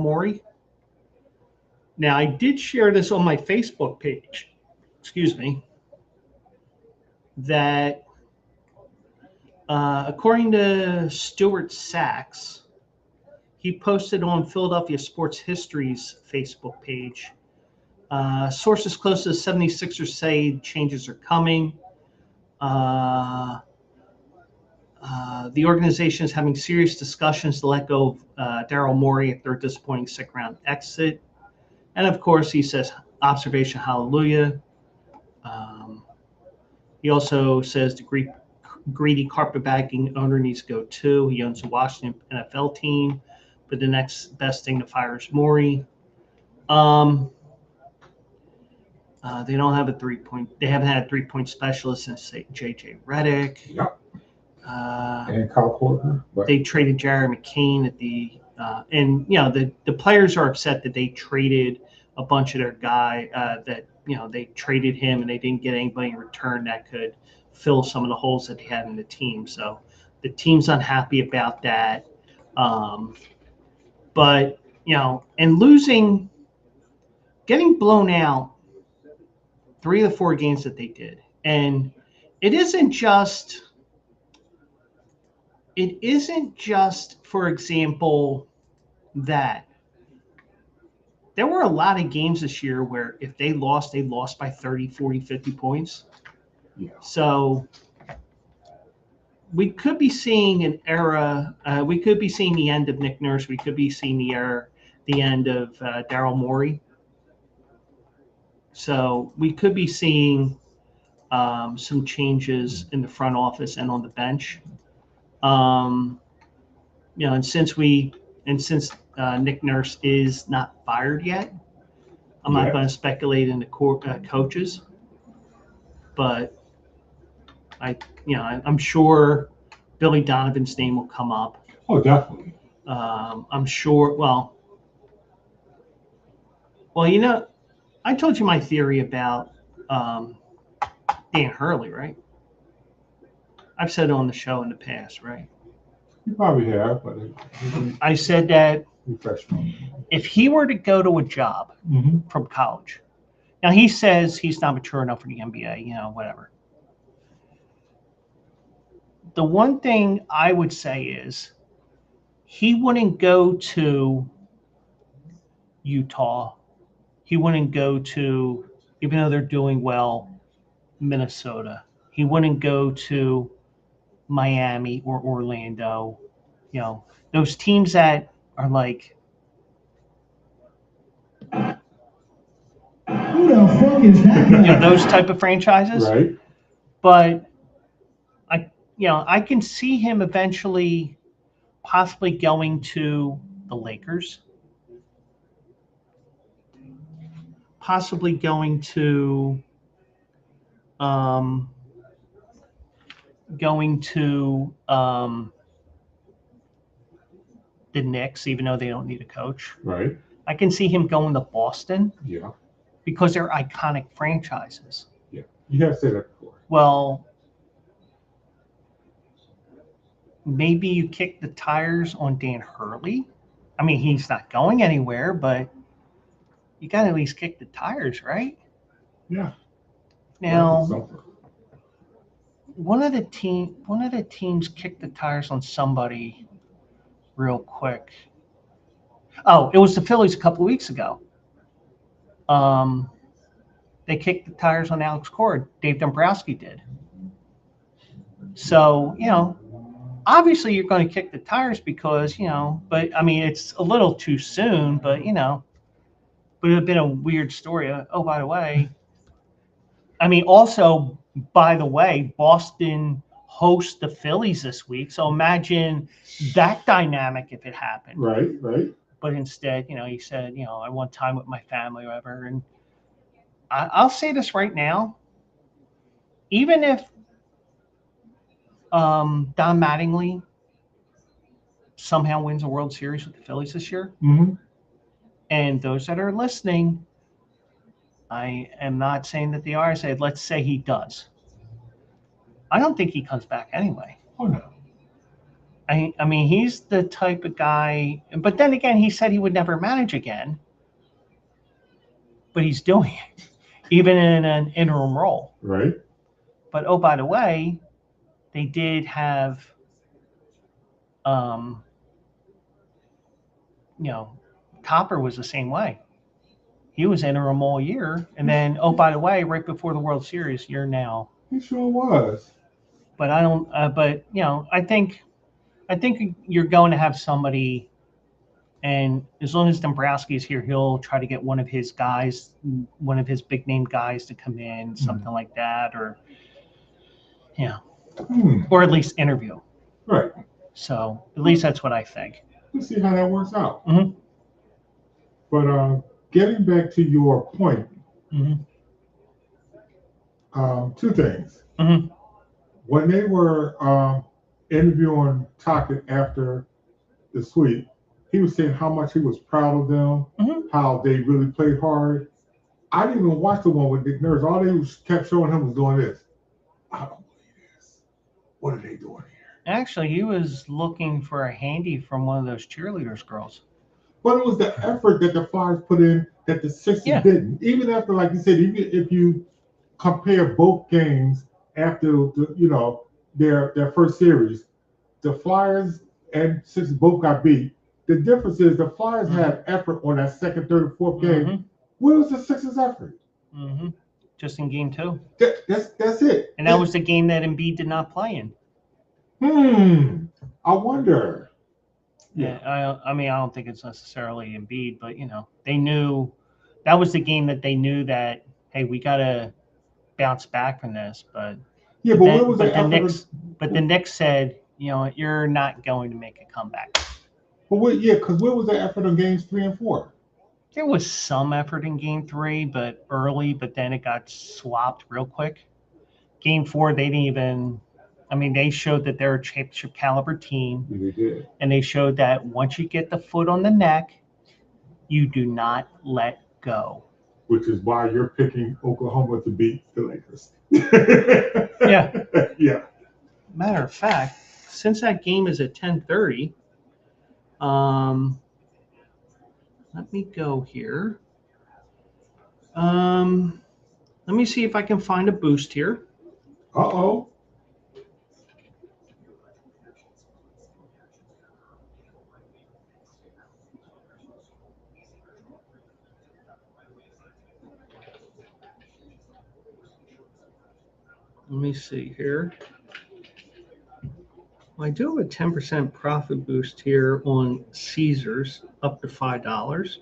Morey. Now I did share this on my Facebook page. Excuse me. That according to Stuart Sachs, he posted on Philadelphia Sports History's Facebook page. Sources close to the 76ers say changes are coming. The organization is having serious discussions to let go of Daryl Morey after a disappointing second-round exit. And, of course, he says, observation, hallelujah. He also says the greedy carpetbagging owner needs to go too. He owns the Washington NFL team, but the next best thing to fire is Morey. They don't have they haven't had a 3-point specialist since J.J. Redick. Yep. And And Kyle Korver. they traded Jerry McCain at and the players are upset that they traded a bunch of their guy that they traded him and they didn't get anybody in return that could fill some of the holes that they had in the team. So the team's unhappy about that. But and getting blown out 3 of the 4 games that they did, and it isn't just, for example, that there were a lot of games this year where if they lost by 30, 40, 50 points. Yeah. So we could be seeing an era. We could be seeing the end of Nick Nurse. We could be seeing the the end of Daryl Morey. So we could be seeing some changes in the front office and on the bench. And since Nick Nurse is not fired yet, I'm not going to speculate into coaches, but I'm sure Billy Donovan's name will come up. Oh, definitely. I'm sure. Well, I told you my theory about Dan Hurley, right? I've said it on the show in the past, right? You probably have, but I said that refresh me. if he were to go to a job from college, now he says he's not mature enough for the NBA, whatever. The one thing I would say is he wouldn't go to Utah. He wouldn't go to, even though they're doing well, Minnesota. He wouldn't go to Miami or Orlando. Those teams that are like, Who the fuck is that guy? those type of franchises. Right. But I can see him eventually possibly going to the Lakers, possibly going to the Knicks, even though they don't need a coach. Right. I can see him going to Boston. Yeah. Because they're iconic franchises. Yeah. You have said that before. Well, maybe you kick the tires on Dan Hurley. I mean, he's not going anywhere, but you got to at least kick the tires, right? Yeah. Now, one of the teams kicked the tires on somebody real quick. Oh, it was the Phillies a couple of weeks ago. They kicked the tires on Alex Cora. Dave Dombrowski did. So, obviously you're going to kick the tires because, but I mean, it's a little too soon, but, but it would have been a weird story. Oh, by the way, I mean, also, by the way, Boston hosts the Phillies this week. So imagine that dynamic if it happened. Right. But instead, he said, I want time with my family or whatever. And I'll say this right now. Even if Don Mattingly somehow wins a World Series with the Phillies this year, and those that are listening, I am not saying that they are. I said, let's say he does. I don't think he comes back anyway. Oh, no. I mean, he's the type of guy, but then again, he said he would never manage again, but he's doing it, even in an interim role. Right. But, oh, by the way, they did have, Topper was the same way. He was interim all year. And then, oh, by the way, right before the World Series, you're now. He sure was. But I don't, I think you're going to have somebody, and as long as Dombrowski is here, he'll try to get one of his guys, one of his big name guys to come in, something like that, or, or at least interview. Right. So at least that's what I think. We'll see how that works out. But getting back to your point, two things. When they were interviewing Tocchet after the sweep, he was saying how much he was proud of them, how they really played hard. I didn't even watch the one with Nick Nurse. All they kept showing him was doing this. I don't believe this. What are they doing here? Actually, he was looking for a handy from one of those cheerleaders girls. But it was the effort that the Flyers put in that the Sixers didn't. Even after, like you said, even if you compare both games after their first series, the Flyers and Sixers both got beat. The difference is the Flyers had effort on that second, third, and fourth game. Where was the Sixers' effort? Just in game 2. That's it. And that was the game that Embiid did not play in. I wonder. Yeah. I mean, I don't think it's necessarily Embiid, but they knew that was the game that they knew that, hey, we got to bounce back from this. But Yeah, but where was the effort? the Knicks said, you're not going to make a comeback. Because where was the effort on games 3 and 4? There was some effort in Game 3, but early, but then it got swapped real quick. Game 4, they didn't even. I mean, they showed that they're a championship caliber team. They did. And they showed that once you get the foot on the neck, you do not let go. Which is why you're picking Oklahoma to beat the Lakers. Yeah. Yeah. Matter of fact, since that game is at 10:30, let me go here. Let me see if I can find a boost here. Uh-oh. Let me see here. Well, I do have a 10% profit boost here on Caesars, up to $5.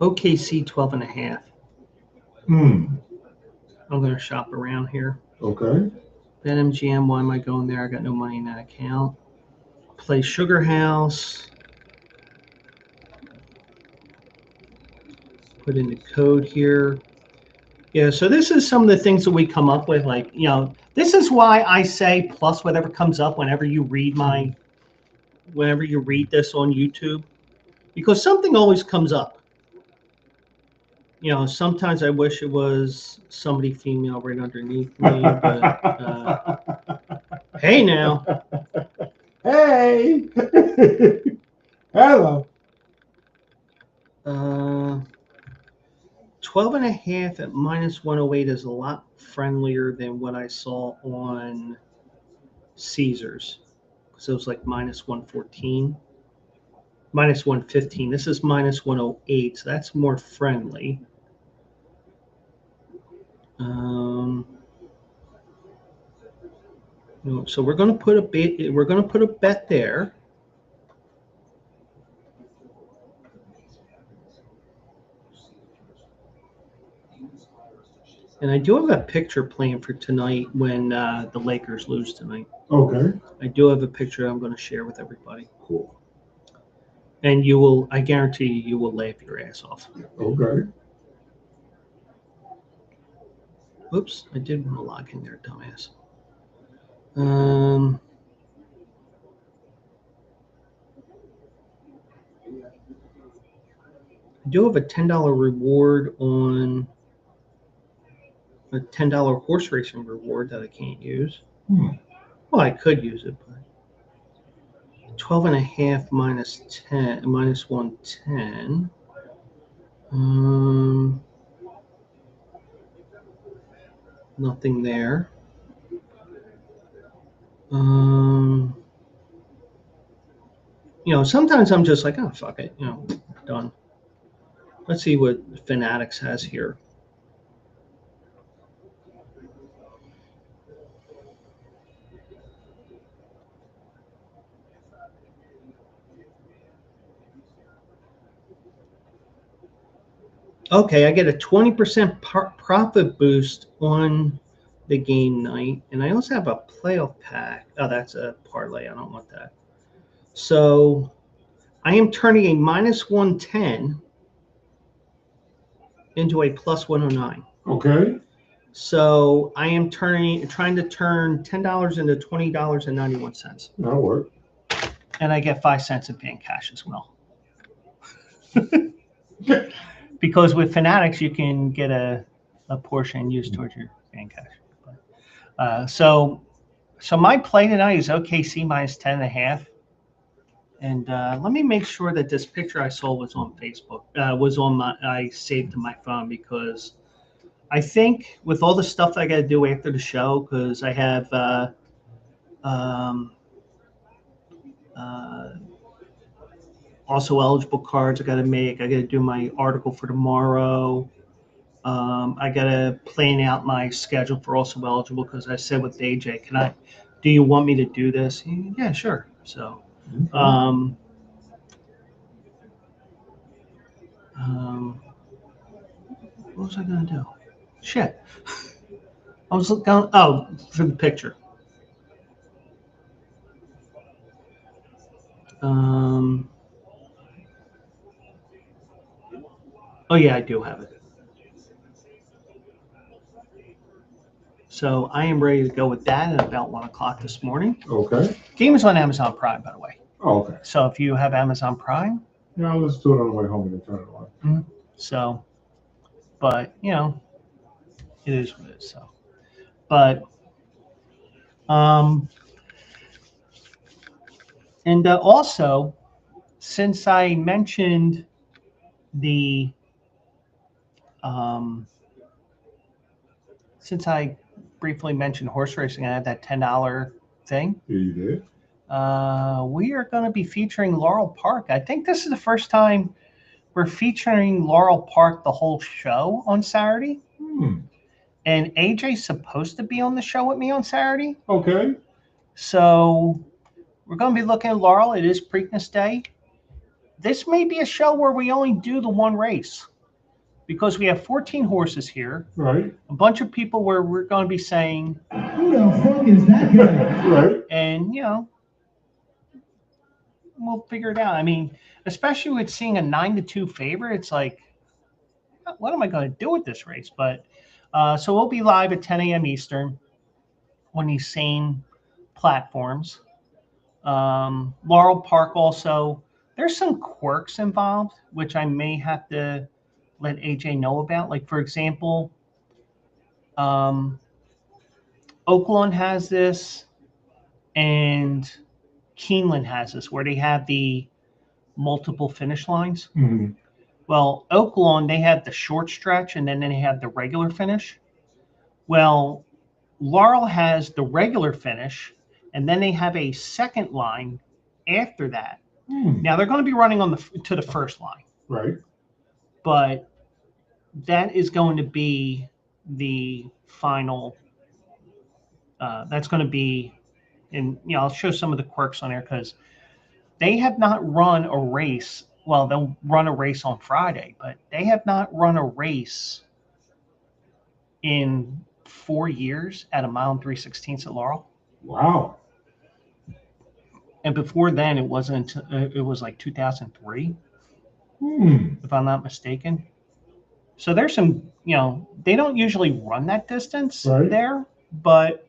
OKC 12.5. I'm going to shop around here. Okay. BetMGM, why am I going there? I got no money in that account. Play Sugar House. Put in the code here. Yeah, so this is some of the things that we come up with. Like, this is why I say plus whatever comes up whenever you read this on YouTube, because something always comes up. Sometimes I wish it was somebody female right underneath me, but hey now. Hey. Hello. 12.5 at minus 108 is a lot friendlier than what I saw on Caesars. So it was like minus 114, minus 115. This is minus 108, so that's more friendly. So we're going to put a bet there. And I do have a picture planned for tonight when the Lakers lose tonight. Okay. I do have a picture I'm going to share with everybody. Cool. And I guarantee you will laugh your ass off. Okay. Oops, I did want to log in there, dumbass. I do have a $10 reward on a $10 horse racing reward that I can't use. Well, I could use it, but 12.5 minus 10, minus 110. Nothing there. Sometimes I'm just like, oh, fuck it, done. Let's see what Fanatics has here. Okay, I get a 20% profit boost on the game night, and I also have a playoff pack. Oh, that's a parlay. I don't want that. So I am turning a minus 110 into a plus 109. Okay. So I am trying to turn $10 into $20.91. That'll work. And I get 5 cents in fan cash as well. Because with Fanatics, you can get a portion used towards your fan cash. So my play tonight is OKC minus 10.5. And let me make sure that this picture I saw was on Facebook, I saved to my phone, because I think with all the stuff that I got to do after the show, because I have also eligible cards I got to make. I got to do my article for tomorrow. I got to plan out my schedule for also eligible, because I said with AJ, do you want me to do this? Yeah, sure. So, um, what was I going to do? Shit. I was going, oh, for the picture. Oh, yeah, I do have it. So I am ready to go with that at about 1 o'clock this morning. Okay. Game is on Amazon Prime, by the way. Oh, okay. So if you have Amazon Prime, Yeah, I'll listen to it on the way home and turn it on. so, but you know, it is what it is. So, but um, and also, since I mentioned the um, since I briefly mentioned horse racing, I had that $10 thing. Yeah, you did. We are going to be featuring Laurel Park. I think this is the first time we're featuring Laurel Park the whole show on Saturday. And AJ's supposed to be on the show with me on Saturday. Okay. So we're going to be looking at Laurel. It is Preakness Day. This may be a show where we only do the one race because we have 14 horses here. Right. A bunch of people where we're going to be saying, Who the fuck is that guy? Right. and, you know, we'll figure it out. I mean, especially with seeing a 9-2 favorite, it's like, what am I going to do with this race? But so we'll be live at 10 a.m. Eastern on these same platforms. Laurel Park also, there's some quirks involved, which I may have to let AJ know about. Like, for example, Oaklawn has this and Keeneland has this, where they have the multiple finish lines. Mm-hmm. Well, Oaklawn, they have the short stretch and then they have the regular finish. Well, Laurel has the regular finish, and then they have a second line after that. Now they're going to be running on to the first line, Right. but that is going to be the final. That's going to be, and I'll show some of the quirks on there because they have not run a race. Well, they'll run a race on Friday, but they have not run a race in 4 years at a mile and 3/16 at Laurel. Wow. And before then, it wasn't. It was like 2003, if I'm not mistaken. So there's some, they don't usually run that distance there, but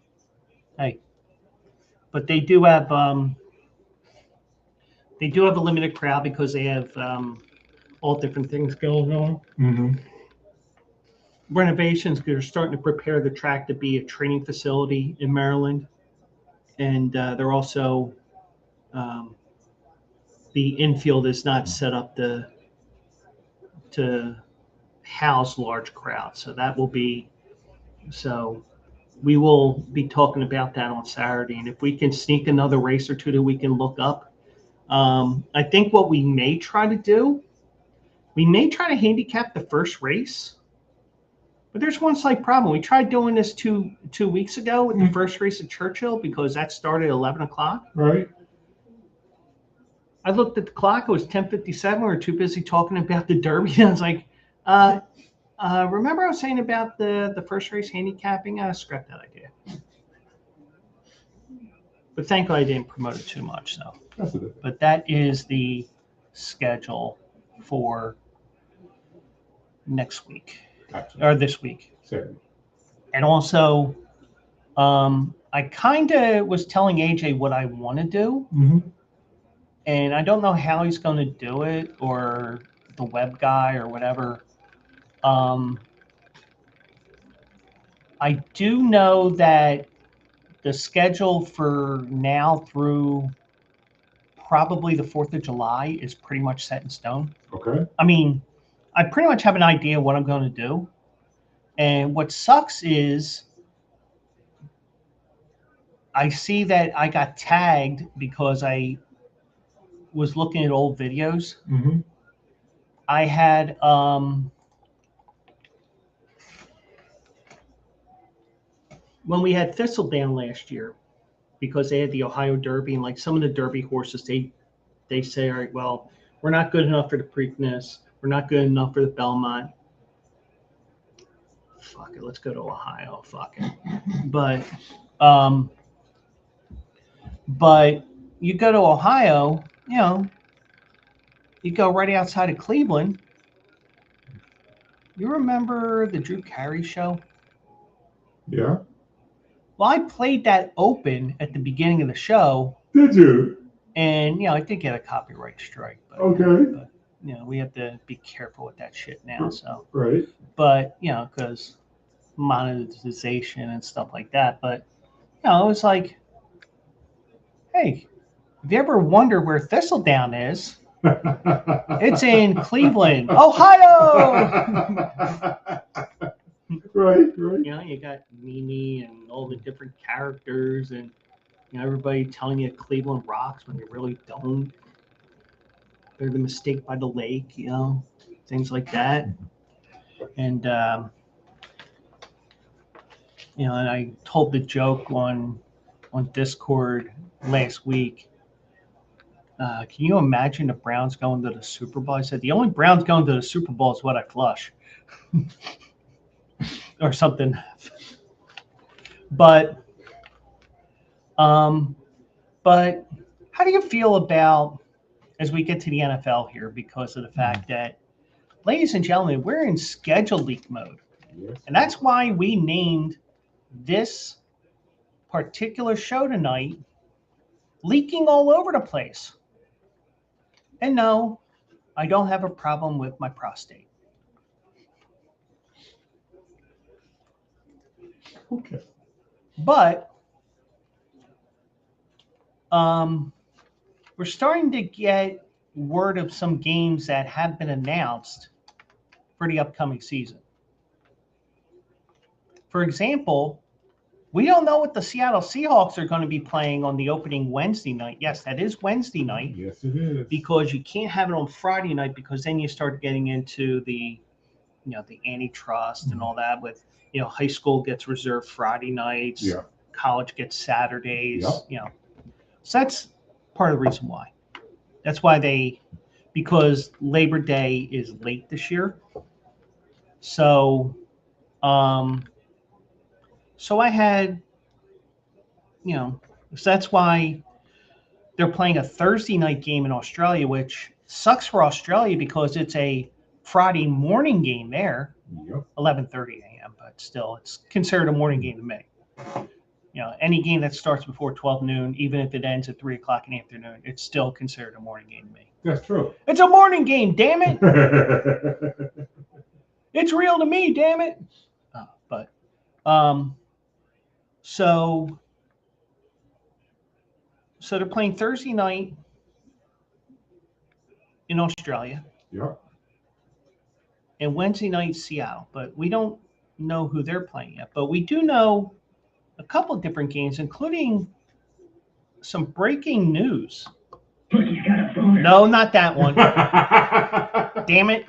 hey, but they do have a limited crowd because they have all different things going on. Renovations, they're starting to prepare the track to be a training facility in Maryland, and they're also the infield is not set up to house large crowds. So that will be, so we will be talking about that on Saturday. And if we can sneak another race or two that we can look up, I think what we may try to do, we may try to handicap the first race. But there's one slight problem. We tried doing this two weeks ago with the first race at Churchill because that started at 11 o'clock. Right. I looked at the clock. It was 10:57. We were too busy talking about the Derby. And I was like, remember I was saying about the first race handicapping? I scrapped that idea. But thank God I didn't promote it too much. So, but that is the schedule for next week or this week. Saturday. And also, I kind of was telling AJ what I want to do. And I don't know how he's going to do it or the web guy or whatever. I do know that the schedule for now through probably the 4th of July is pretty much set in stone. Okay. I mean, I pretty much have an idea what I'm going to do. And what sucks is I see that I got tagged because I was looking at old videos. I had when we had Thistledown last year, because they had the Ohio Derby, and like some of the Derby horses, they say, all right, well, we're not good enough for the Preakness, we're not good enough for the Belmont. Fuck it, let's go to Ohio. Fuck it. But you go to Ohio, you know, you go right outside of Cleveland. You remember the Drew Carey show? Yeah. Well, I played that open at the beginning of the show. Did you? And, I did get a copyright strike. But, Okay. But, we have to be careful with that shit now. So, right. But, because monetization and stuff like that. But, it was like, hey, if you ever wonder where Thistledown is, it's in Cleveland, Ohio. Right. You got Mimi and all the different characters, and everybody telling you Cleveland rocks when they really don't. They're the mistake by the lake, things like that. And and I told the joke on Discord last week. Can you imagine the Browns going to the Super Bowl? I said the only Browns going to the Super Bowl is what I flush. Or something. But how do you feel about, as we get to the NFL here, because of the fact that, ladies and gentlemen, we're in schedule leak mode. Yes. And that's why we named this particular show tonight Leaking All Over the Place. And no, I don't have a problem with my prostate. Okay. But we're starting to get word of some games that have been announced for the upcoming season. For example, we don't know what the Seattle Seahawks are going to be playing on the opening Wednesday night. Yes, that is Wednesday night. Yes, it is. Because you can't have it on Friday night, because then you start getting into the, the antitrust and all that with, high school gets reserved Friday nights. Yeah. College gets Saturdays. Yep. So that's part of the reason why. That's why because Labor Day is late this year. So, so I had, so that's why they're playing a Thursday night game in Australia, which sucks for Australia because it's a Friday morning game there, 11:30 a.m. But still, it's considered a morning game to me. Any game that starts before 12 noon, even if it ends at 3 o'clock in the afternoon, it's still considered a morning game to me. That's true. It's a morning game, damn it! It's real to me, damn it! So they're playing Thursday night in Australia. Yep. And Wednesday night, Seattle. But we don't know who they're playing yet. But we do know a couple of different games, including some breaking news. No, not that one. Damn it.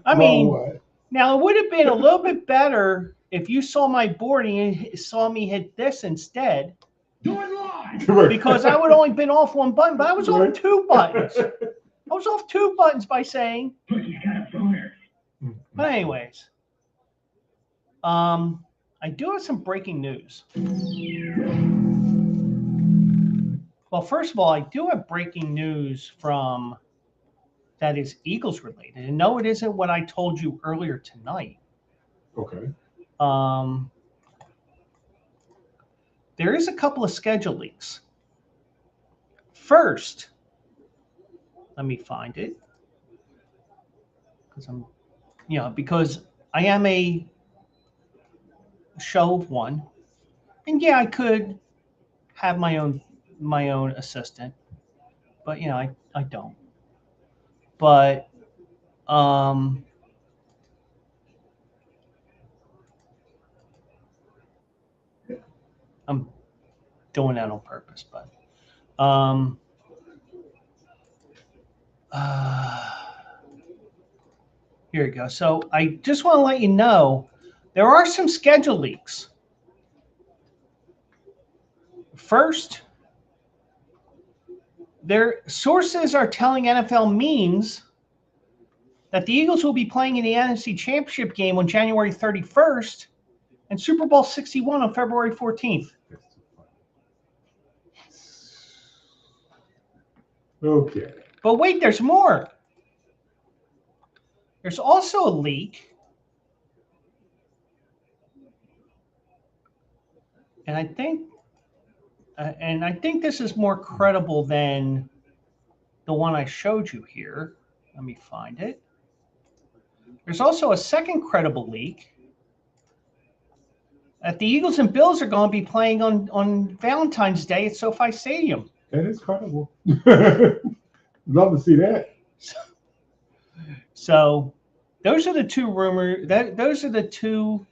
I mean, now it would have been a little bit better if you saw my board and you saw me hit this instead. Do it live. Because I would have only been off one button, but I was off two buttons. I was off two buttons by saying. He's got a boner. But anyways, I do have some breaking news. Well, first of all, I do have breaking news from that is Eagles related. And no, it isn't what I told you earlier tonight. Okay. There is a couple of schedule leaks. First, let me find it. Because I am a show of one. And yeah, I could have my own assistant. But I don't. But I'm doing that on purpose, but here we go. So I just want to let you know there are some schedule leaks first, their sources are telling NFL means that the Eagles will be playing in the NFC Championship game on January 31st and Super Bowl 61 on February 14th. Okay. But wait, there's more. There's also a leak. And I think this is more credible than the one I showed you here. Let me find it. There's also a second credible leak that the Eagles and Bills are going to be playing on Valentine's Day at SoFi Stadium. That is credible. Love to see that. So those are the two rumors. Those are the two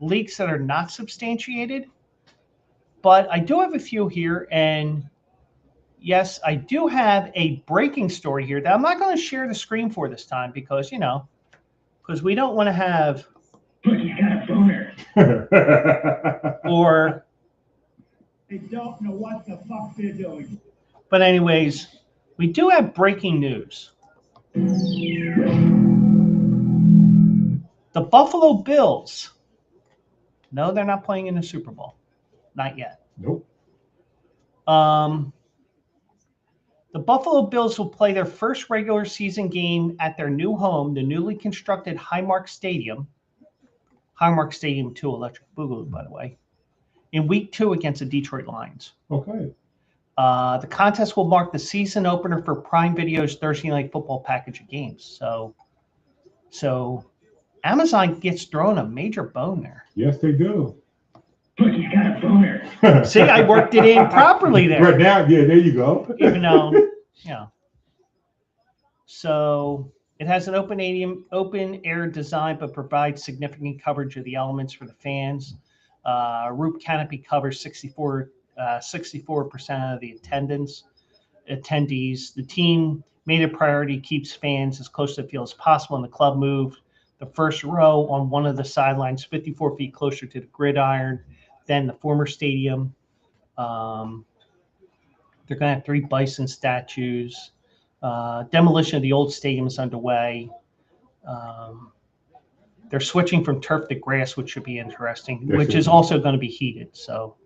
leaks that are not substantiated. But I do have a few here, and yes, I do have a breaking story here that I'm not going to share the screen for this time because we don't want to have He's got a boner. or. They don't know what the fuck they're doing. But anyways, we do have breaking news. The Buffalo Bills. No, they're not playing in the Super Bowl. Not yet. Nope. The Buffalo Bills will play their first regular season game at their new home, the newly constructed Highmark Stadium. Highmark Stadium 2 Electric Boogaloo, by the way, in Week 2 against the Detroit Lions. Okay. The contest will mark the season opener for Prime Video's Thursday Night Football package of games. So Amazon gets thrown a major bone there. Yes, they do. He's got a boner. See, I worked it in properly there. Right now, yeah, there you go. Even though, So it has an open air design, but provides significant coverage of the elements for the fans. Roof canopy covers 64% of the attendees. The team made a priority, keeps fans as close to the field as possible, and the club moved the first row on one of the sidelines 54 feet closer to the gridiron than the former stadium. They're going to have 3 bison statues. Demolition of the old stadium is underway. They're switching from turf to grass, which should be interesting, which is also going to be heated. So,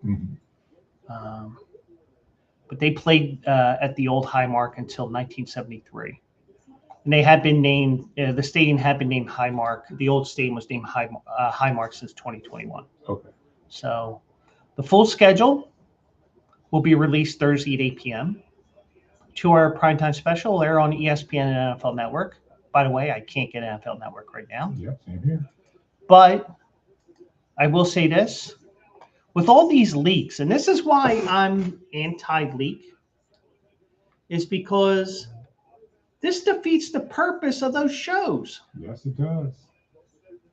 but they played at the old Highmark until 1973, and they had been named. The stadium had been named Highmark. The old stadium was named Highmark since 2021. Okay. So, the full schedule will be released Thursday at 8 p.m. 2-hour primetime special will air on ESPN and NFL Network. By the way, I can't get NFL Network right now. Yep, same here. But I will say this. With all these leaks, and this is why I'm anti-leak, is because this defeats the purpose of those shows. Yes, it does.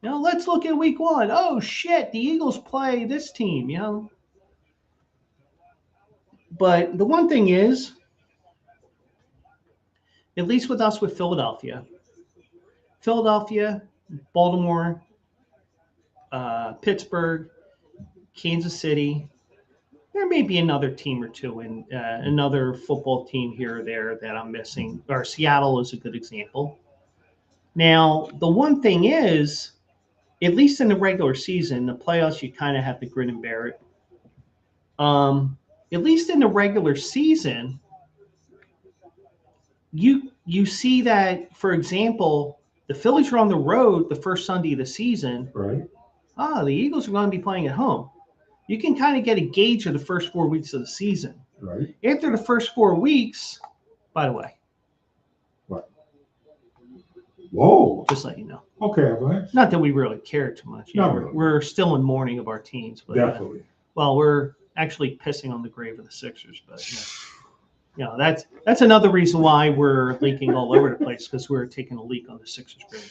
Let's look at week 1. Oh, shit, the Eagles play this team, But the one thing is, at least with us with Philadelphia, Baltimore, Pittsburgh, Kansas City, there may be another team or two and another football team here or there that I'm missing. Or Seattle is a good example. Now, the one thing is, at least in the regular season, the playoffs, you kind of have to grin and bear it. At least in the regular season, you see that, for example, the Phillies are on the road the first Sunday of the season. Right. The Eagles are going to be playing at home. You can kind of get a gauge of the first 4 weeks of the season. Right. After the first 4 weeks, by the way. What? Whoa. Just let you know. Okay, Avalanche. Not that we really care too much. Really. We're still in mourning of our teams. But, Definitely. we're actually pissing on the grave of the Sixers. But, that's another reason why we're leaking all over the place, because we're taking a leak on the Sixers grave.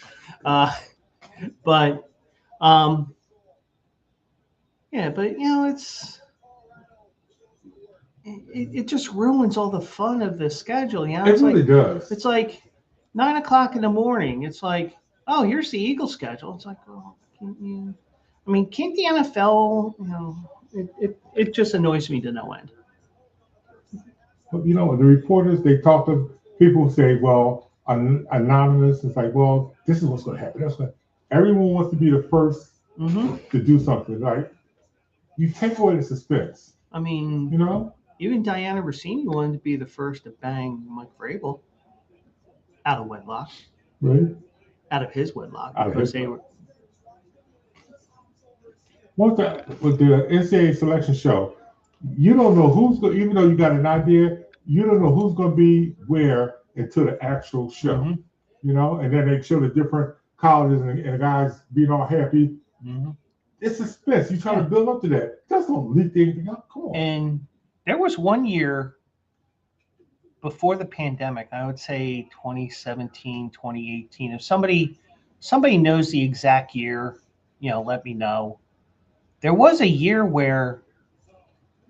it just ruins all the fun of the schedule. It really does. It's like 9 o'clock in the morning. It's like, oh, here's the Eagles schedule. It's like, well, can't the NFL, It just annoys me to no end. But the reporters, they talk to people, say, well, anonymous. It's like, well, this is what's going to happen. Everyone wants to be the first to do something. Like, you take away the suspense. I mean, even Diana Rossini wanted to be the first to bang Mike Vrabel out of wedlock. Right? Out of his wedlock. Because they were. With the NCAA selection show, you don't know who's going, even though you got an idea, you don't know who's going to be where until the actual show. And then they show the different colleges and the guys being all happy. It's suspense. You try to build up to that. Just don't leak anything up. Come on. And there was one year before the pandemic, I would say 2017, 2018. If somebody knows the exact year, let me know. There was a year where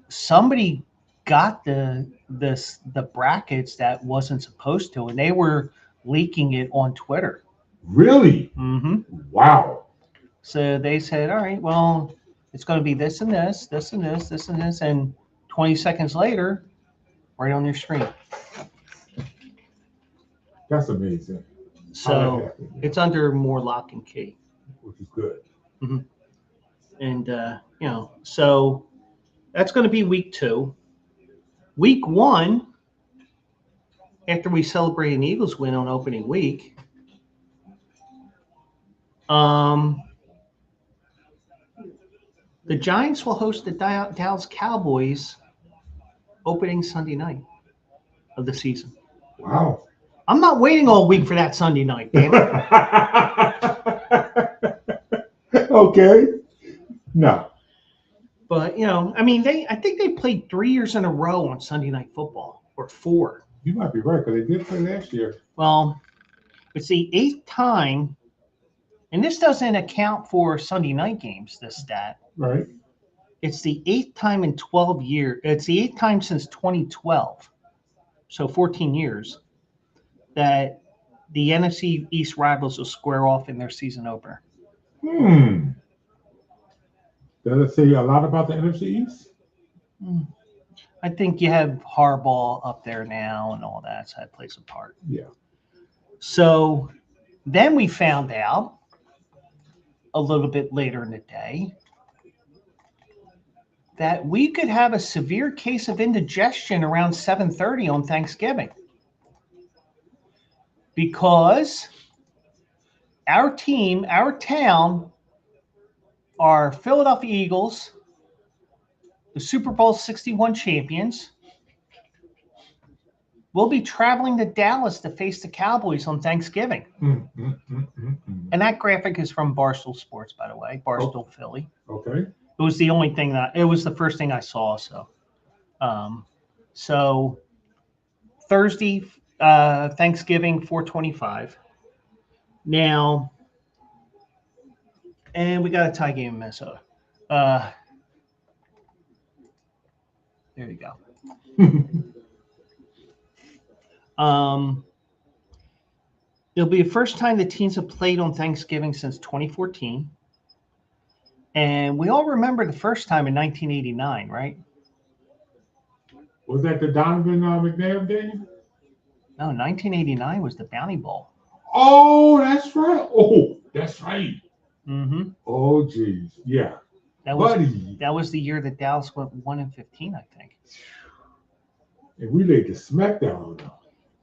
somebody got the brackets that wasn't supposed to, and they were leaking it on Twitter. Really? Wow. So they said, all right, well, it's going to be this and this, this and this, this and this, and 20 seconds later, right on your screen. That's amazing. So it's under more lock and key. Which is good. And, so that's going to be week 2. Week 1, after we celebrate an Eagles win on opening week, the Giants will host the Dallas Cowboys opening Sunday night of the season. Wow. I'm not waiting all week for that Sunday night, damn it. Okay. No. But, I think they played 3 years in a row on Sunday Night Football, or 4. You might be right, because they did play last year. Well, it's the 8th time, and this doesn't account for Sunday night games, this stat. Right. It's the 8th time in 12 years. It's the 8th time since 2012, so 14 years, that the NFC East rivals will square off in their season opener. Does it say a lot about the NFC East? I think you have Harbaugh up there now and all that, so that plays a part. Yeah. So then we found out a little bit later in the day that we could have a severe case of indigestion around 7:30 on Thanksgiving, because our team, our town, our Philadelphia Eagles, the Super Bowl 61 champions, will be traveling to Dallas to face the Cowboys on Thanksgiving. And that graphic is from Barstool Sports, by the way, Barstool Phillie. Okay. It was the only thing it was the first thing I saw. So Thursday, Thanksgiving, 4:25. Now, and we got a tie game in Minnesota. There you go. It'll be the first time the teams have played on Thanksgiving since 2014. And we all remember the first time in 1989, right? Was that the Donovan McNabb game? No, 1989 was the Bounty Bowl. Oh, that's right. Oh, that's right. Oh, geez. Yeah. That was the year that Dallas went 1-15, I think. And we laid the smackdown on them.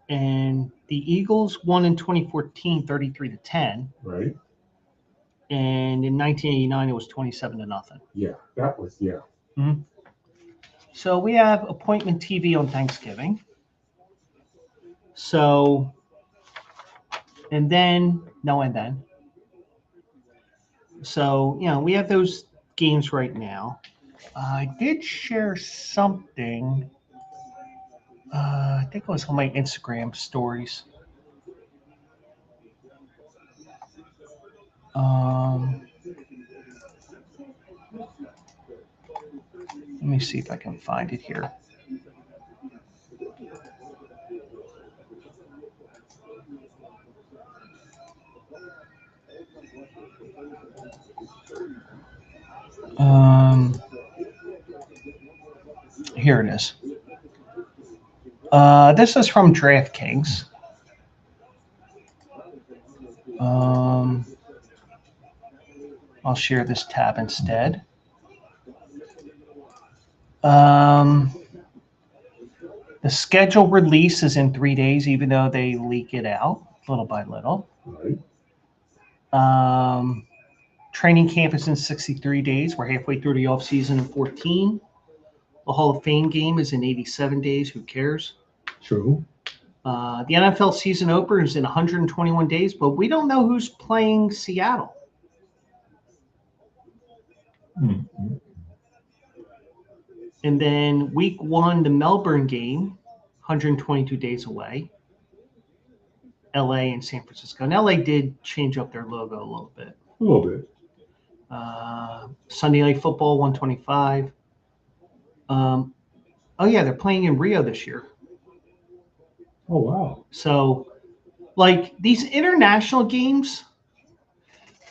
And the Eagles won in 2014, 33-10. Right. And in 1989, it was 27-0. Yeah, that was, yeah. So we have appointment TV on Thanksgiving. So, and then. So, we have those games right now. I did share something. I think it was on my Instagram stories. Let me see if I can find it here. Here it is. This is from DraftKings. I'll share this tab instead. The schedule release is in 3 days, even though they leak it out little by little. Right. Training camp is in 63 days. We're halfway through the offseason in 14. The Hall of Fame game is in 87 days. Who cares? True. The NFL season opener is in 121 days, but we don't know who's playing Seattle. Mm-hmm. And then week 1, the Melbourne game, 122 days away. LA and San Francisco. And LA did change up their logo a little bit. A little bit. Sunday Night Football, 125. Oh, yeah, they're playing in Rio this year. Oh, wow. So, like, these international games,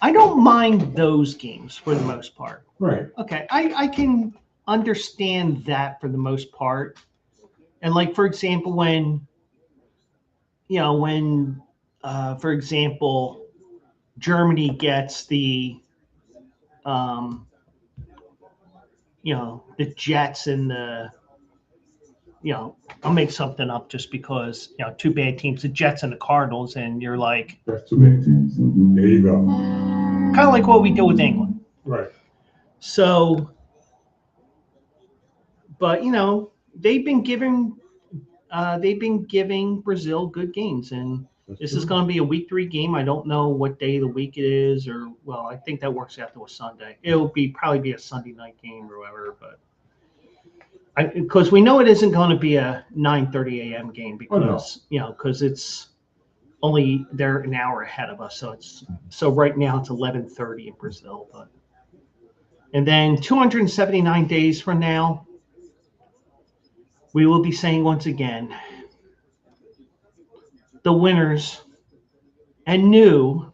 I don't mind those games for the most part. Right. Okay, I can understand that for the most part. And, like, for example, for example, Germany gets the Jets and I'll make something up just because, two bad teams, the Jets and the Cardinals, and you're like, That's too many teams. There you go. kind of like what we do with England. Right. So, but they've been giving Brazil good games, and this is going to be a week 3 game. I don't know what day of the week it is, I think that works out to a Sunday. It'll probably be a Sunday night game or whatever, but because we know it isn't going to be a 9:30 a.m. game because because it's only they're an hour ahead of us, so right now it's 11:30 in Brazil, and then 279 days from now, we will be saying once again, the winners and new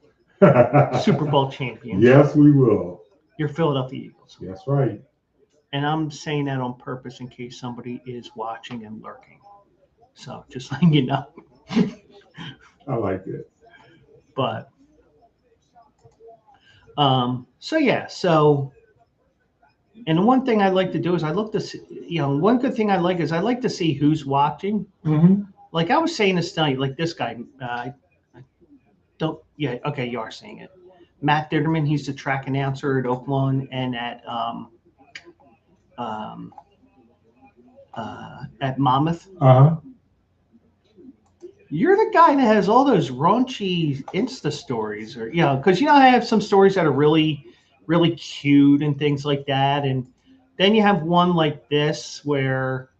Super Bowl champions. Yes, we will. Your Philadelphia Eagles. That's right. And I'm saying that on purpose in case somebody is watching and lurking. So just letting you know. I like it. But so and one thing I like to do is I look to see, one good thing I like is I like to see who's watching. Mm-hmm. Like I was saying this night, like this guy, you are saying it. Matt Ditterman, he's the track announcer at Oakland and at Monmouth. Uh-huh. You're the guy that has all those raunchy Insta stories, or because I have some stories that are really, really cute and things like that, and then you have one like this where,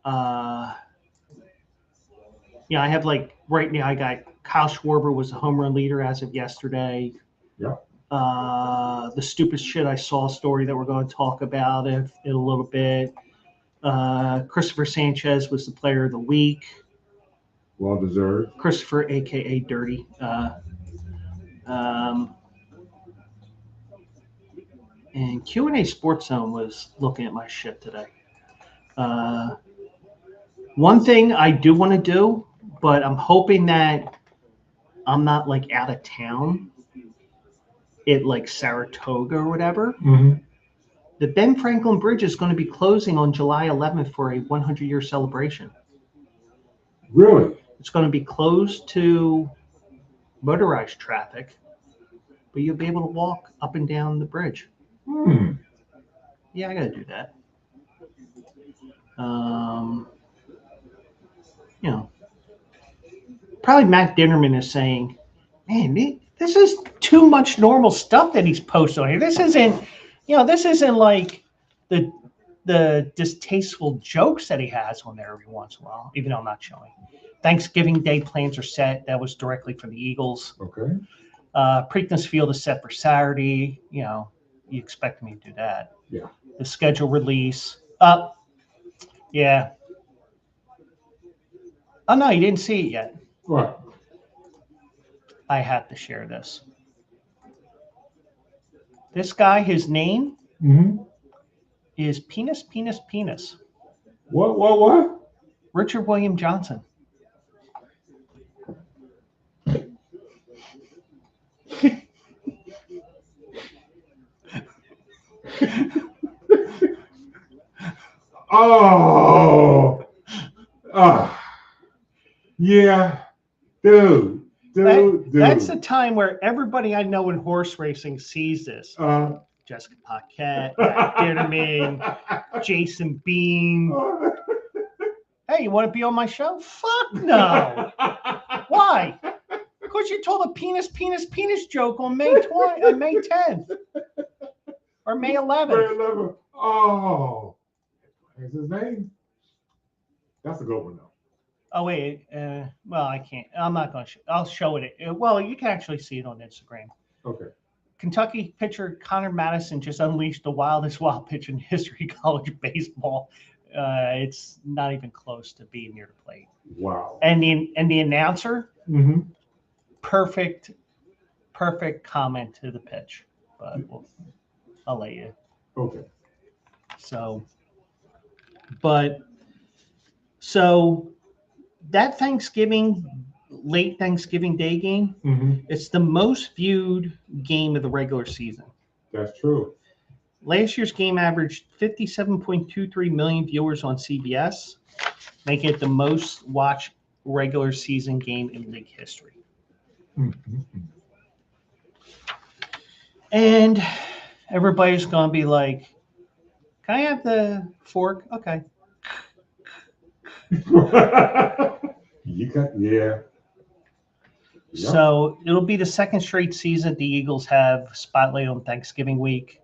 I have like right now I got Kyle Schwarber was the home run leader as of yesterday. Yeah. The stupid shit I saw story that we're going to talk about in a little bit. Christopher Sanchez was the player of the week. Well deserved. Christopher, a.k.a. Dirty. And Q&A Sports Zone was looking at my shit today. One thing I do want to do, but I'm hoping that I'm not like out of town at like Saratoga or whatever. Mm-hmm. The Ben Franklin Bridge is going to be closing on July 11th for a 100-year celebration. Really? It's going to be closed to motorized traffic, but you'll be able to walk up and down the bridge. Hmm. Yeah, I got to do that. Probably Matt Ditterman is saying, man, this is too much normal stuff that he's posting on here. This isn't like the distasteful jokes that he has on there every once in a while, even though I'm not showing. Thanksgiving Day plans are set. That was directly for the Eagles. Okay. Preakness Field is set for Saturday. You expect me to do that. Yeah. The schedule release. Yeah. Oh, no, you didn't see it yet. What? I have to share this. This guy, his name is Penis. What? Richard William Johnson. Oh, yeah, dude. That's the time where everybody I know in horse racing sees this. Jessica Paquette, Matt Ditterman, Jason Beam. Hey, you want to be on my show? Fuck no. Why? Because you told a penis joke on May 10th or May 11th. Oh, that's his name. That's a good one though. Oh wait, well I can't. I'm not going to. I'll show it. Well, you can actually see it on Instagram. Okay. Kentucky pitcher Connor Madison just unleashed the wildest wild pitch in history of college baseball. It's not even close to being near the plate. Wow. And the announcer, perfect comment to the pitch. But I'll let you. Okay. So that late Thanksgiving Day game, it's the most viewed game of the regular season. That's true. Last year's game averaged 57.23 million viewers on CBS, making it the most watched regular season game in league history. And everybody's going to be like, can I have the fork? Okay. Yeah. So it'll be the second straight season the Eagles have spotlight on Thanksgiving week.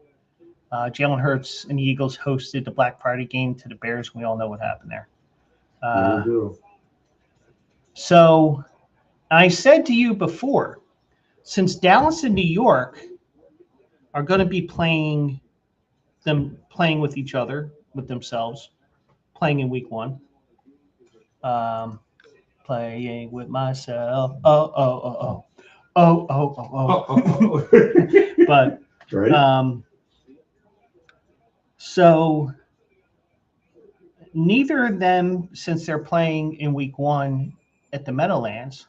Jalen Hurts and the Eagles hosted the Black Friday game to the Bears. We all know what happened there. We do. So I said to you before, since Dallas and New York are going to be playing with each other, with themselves, playing in week 1. Playing with myself. Oh. But right. So neither of them, since they're playing in week 1 at the Meadowlands,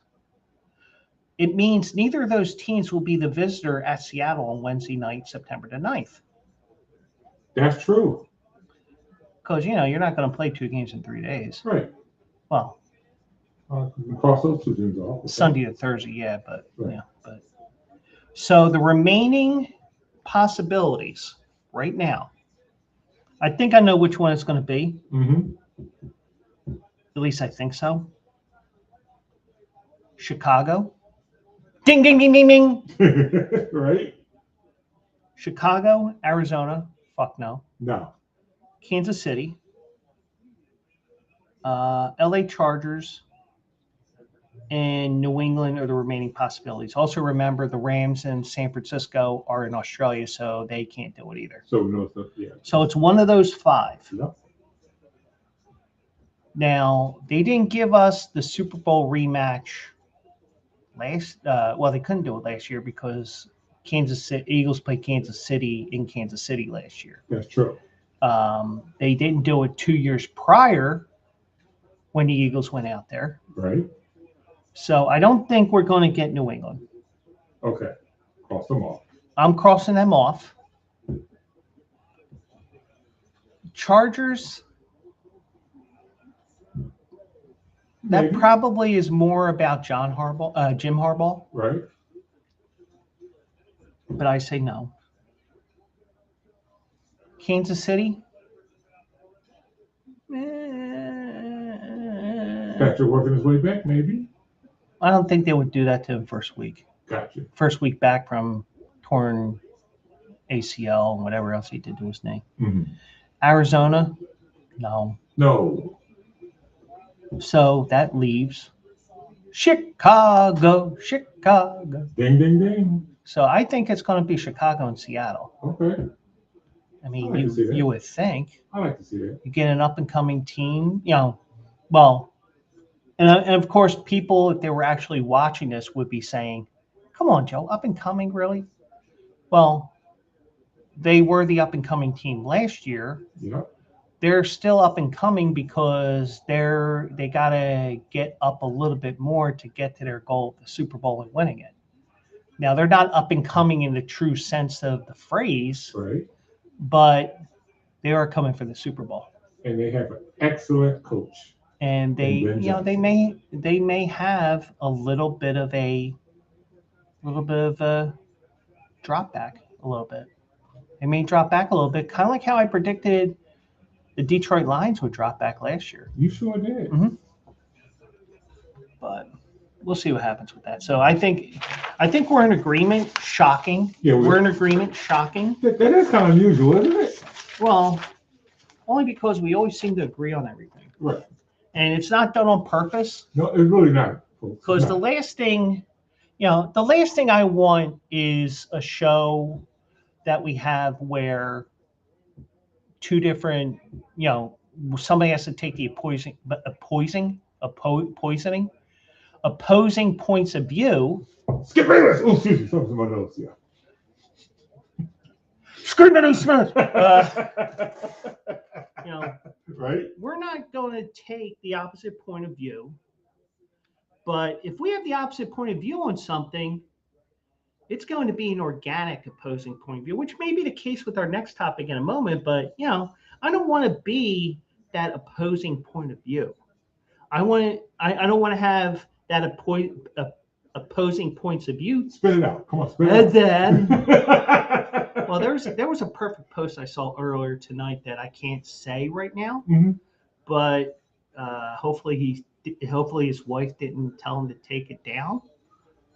it means neither of those teams will be the visitor at Seattle on Wednesday night, September the 9th. That's true. Because, you're not going to play 2 games in 3 days. Right. Well, cross those 2 games off. Sunday to Thursday, yeah, but right. So the remaining possibilities right now, I think I know which one it's going to be. At least I think so. Chicago. Ding, ding, ding, ding, ding. Right. Chicago, Arizona. Fuck no. No. Kansas City. LA Chargers. And New England are the remaining possibilities. Also remember the Rams and San Francisco are in Australia, so they can't do it either. So no stuff, yeah. So it's one of those 5. Yep. Now, they didn't give us the Super Bowl rematch they couldn't do it last year because Eagles played Kansas City in Kansas City last year. That's true. They didn't do it 2 years prior when the Eagles went out there. Right. So I don't think we're going to get New England. Okay. Cross them off. I'm crossing them off. Chargers. That probably is more about Jim Harbaugh. Right. But I say no. Kansas City. Patrick working his way back, maybe. I don't think they would do that to him first week. Gotcha. First week back from torn ACL and whatever else he did to his knee. Arizona, no. So that leaves Chicago. Ding, ding, ding. So I think it's going to be Chicago and Seattle. Okay. I mean, you would think. I like to see that. You get an up-and-coming team, well, and of course, people, if they were actually watching this, would be saying, come on, Joe, up-and-coming, really? Well, they were the up-and-coming team last year. Yep. they're still up and coming because they gotta get up a little bit more to get to their goal of the Super Bowl and winning it. Now they're not up and coming in the true sense of the phrase, Right. but they are coming for the Super Bowl. And they have an excellent coach. And they, Ben you know, they may have a little bit of a drop back a little bit. They may drop back a little bit, kind of like how I predicted the Detroit Lions would drop back last year. You sure did. Mm-hmm. But we'll see what happens with that. So I think we're in agreement. Shocking. Yeah, we're in agreement. Shocking. That is kind of unusual, isn't it? Well, only because we always seem to agree on everything. Right. And it's not done on purpose. No, it's really not. Because the last thing I want is a show that we have where two different, somebody has to take the opposing points of view. Skip Bayless. Oh, excuse me. Something else. Yeah. Screaming and Smith. Right. We're not going to take the opposite point of view. But if we have the opposite point of view on something, it's going to be an organic opposing point of view, which may be the case with our next topic in a moment. But, I don't want to be that opposing point of view. I don't want to have that opposing points of view. Spit it out. Come on, spit it out. Well, there was a perfect post I saw earlier tonight that I can't say right now, but hopefully his wife didn't tell him to take it down,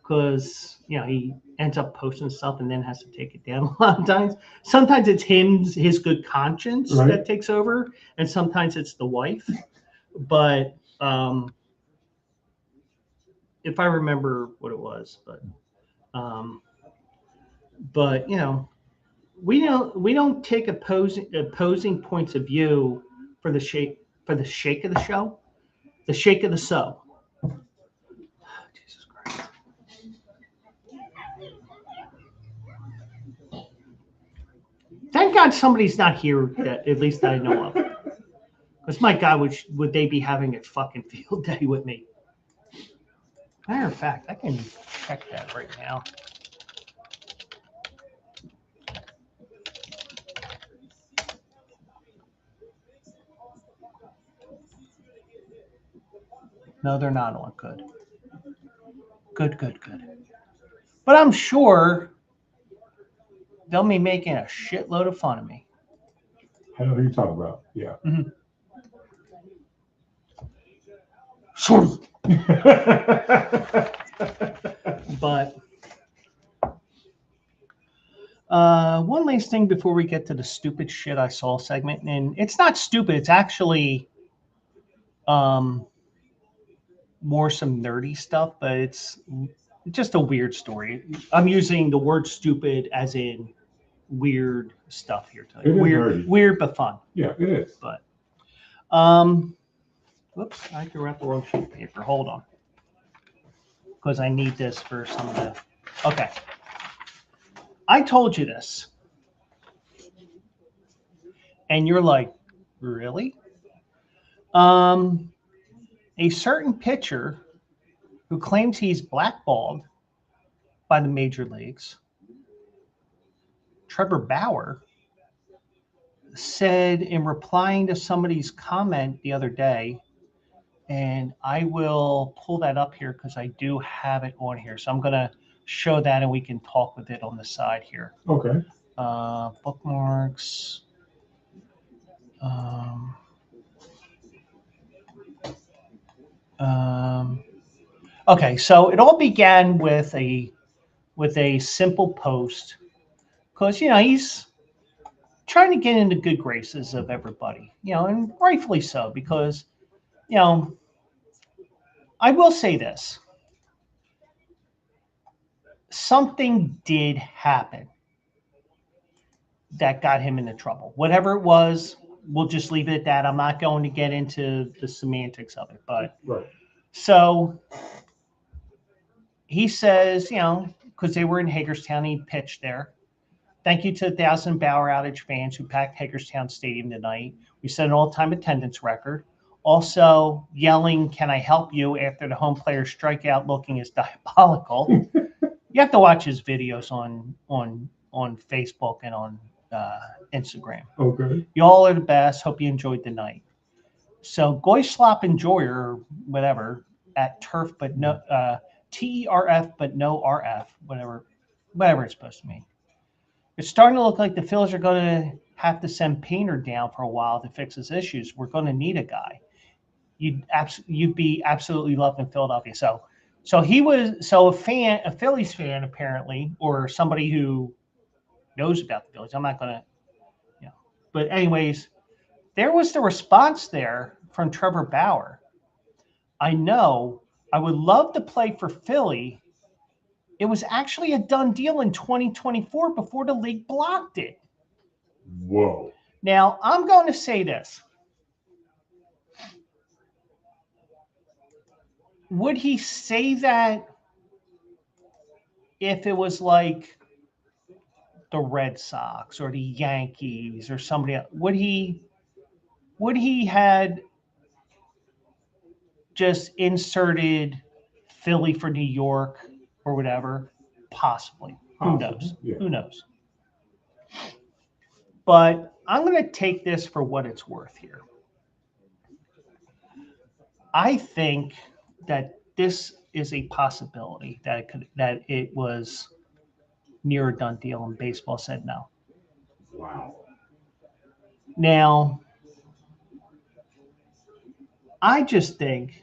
because he ends up posting stuff and then has to take it down a lot of times. Sometimes it's his good conscience that takes over, and sometimes it's the wife. But if I remember what it was, we don't take opposing points of view for the shake of the show, the shake of the sow. Jesus Christ. Thank God somebody's not here that at least I know of. Because my God, would they be having a fucking field day with me? Matter of fact, I can check that right now. No, they're not on. Good. Good. But I'm sure they'll be making a shitload of fun of me. I know who you're talking about. Yeah. Mm-hmm. But one last thing before we get to the stupid shit I saw segment, and it's not stupid, it's actually more some nerdy stuff, but it's just a weird story. I'm using the word stupid as in weird stuff here today. Weird but fun. Yeah, it is. But whoops, I threw out the wrong sheet of paper. Hold on. Because I need this for some of the... Okay. I told you this. And you're like, really? A certain pitcher who claims he's blackballed by the major leagues, Trevor Bauer, said in replying to somebody's comment the other day, and I will pull that up here because I do have it on here. So I'm going to show that and we can talk with it on the side here. Okay. Bookmarks. Okay, so it all began with a simple post, because he's trying to get into good graces of everybody, and rightfully so, because I will say this: something did happen that got him into trouble. Whatever it was, we'll just leave it at that. I'm not going to get into the semantics of it, but so he says, because they were in Hagerstown, he pitched there. Thank you to the 1,000 Bauer Outage fans who packed Hagerstown Stadium tonight. We set an all-time attendance record. Also, yelling, "Can I help you?" after the home player strikeout looking is diabolical. You have to watch his videos on Facebook and on Instagram. Okay. Y'all are the best. Hope you enjoyed the night. So Goyslop Enjoyer, or whatever, at Turf, but no TERF, but no RF, whatever it's supposed to mean. It's starting to look like the Phillies are going to have to send Painter down for a while to fix his issues. We're going to need a guy. You'd be absolutely loved in Philadelphia. So a Phillies fan apparently, or somebody who knows about the Phillies. I'm not going to, but anyways, there was the response there from Trevor Bauer. I know I would love to play for Philly. It was actually a done deal in 2024 before the league blocked it. Whoa. Now, I'm going to say this. Would he say that if it was like the Red Sox or the Yankees or somebody else? Would he had just inserted Philly for New York or whatever? Possibly. Who knows? Yeah. Who knows? But I'm going to take this for what it's worth here. I think that this is a possibility that it was near a done deal, and baseball said no. Wow. Now, I just think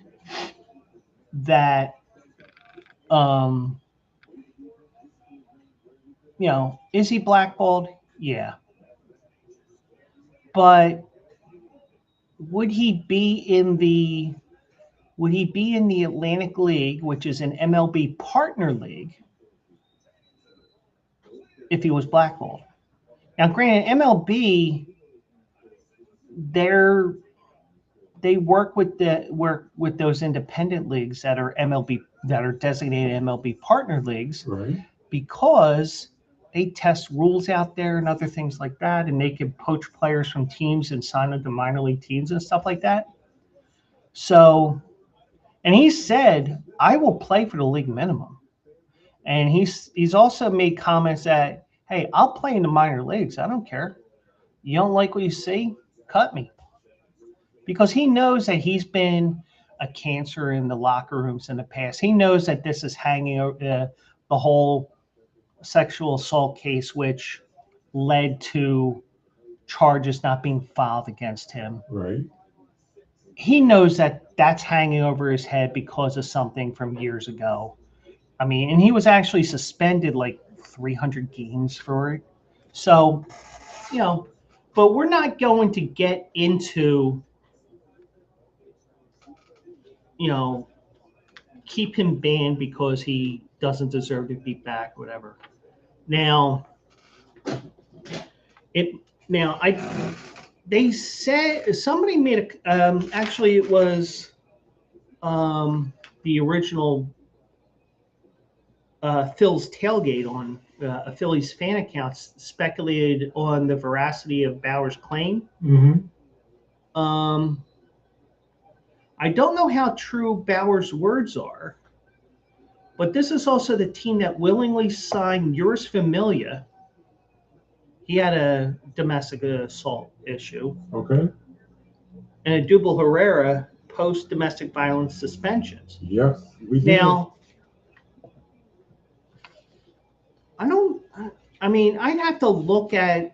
that, is he blackballed? Yeah. But would he be in the Atlantic League, which is an MLB partner league, if he was blackballed? Now, granted, MLB, they work with those independent leagues that are designated MLB partner leagues, Right. because they test rules out there and other things like that, and they can poach players from teams and sign them to minor league teams and stuff like that. So, and he said, I will play for the league minimum. And he's also made comments that, hey, I'll play in the minor leagues. I don't care. You don't like what you see? Cut me. Because he knows that he's been a cancer in the locker rooms in the past. He knows that this is hanging over the whole sexual assault case, which led to charges not being filed against him. Right. He knows that that's hanging over his head because of something from years ago. I mean, and he was actually suspended like 300 games for it. So, but we're not going to get into, keep him banned because he doesn't deserve to be back, whatever. Now, they said somebody made actually it was the original Phil's Tailgate on a Phillies fan account speculated on the veracity of Bauer's claim. Mm-hmm. I don't know how true Bauer's words are, but this is also the team that willingly signed Yours Familia. He had a domestic assault issue. Okay. And Adubel Herrera post domestic violence suspensions. Yes, we did. Now, I'd have to look at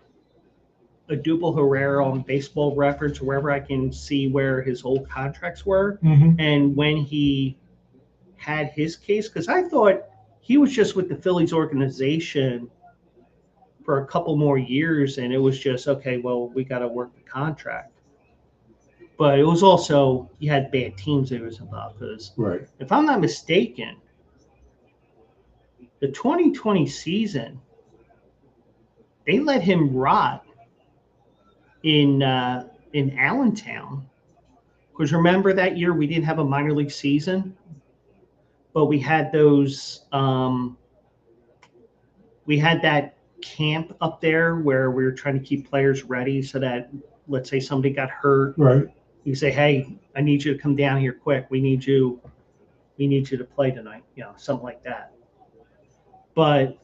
Adubel Herrera on Baseball Reference, wherever I can see where his old contracts were, Mm-hmm. and when he had his case, because I thought he was just with the Phillies organization for a couple more years, and it was just, okay, well, we got to work the contract. But it was also, he had bad teams that he was about, because Right. if I'm not mistaken, the 2020 season, they let him rot in Allentown. Because remember that year we didn't have a minor league season, but we had those we had that camp up there where we were trying to keep players ready so that let's say somebody got hurt. Right. You say, hey, I need you to come down here quick. We need you to play tonight, something like that. But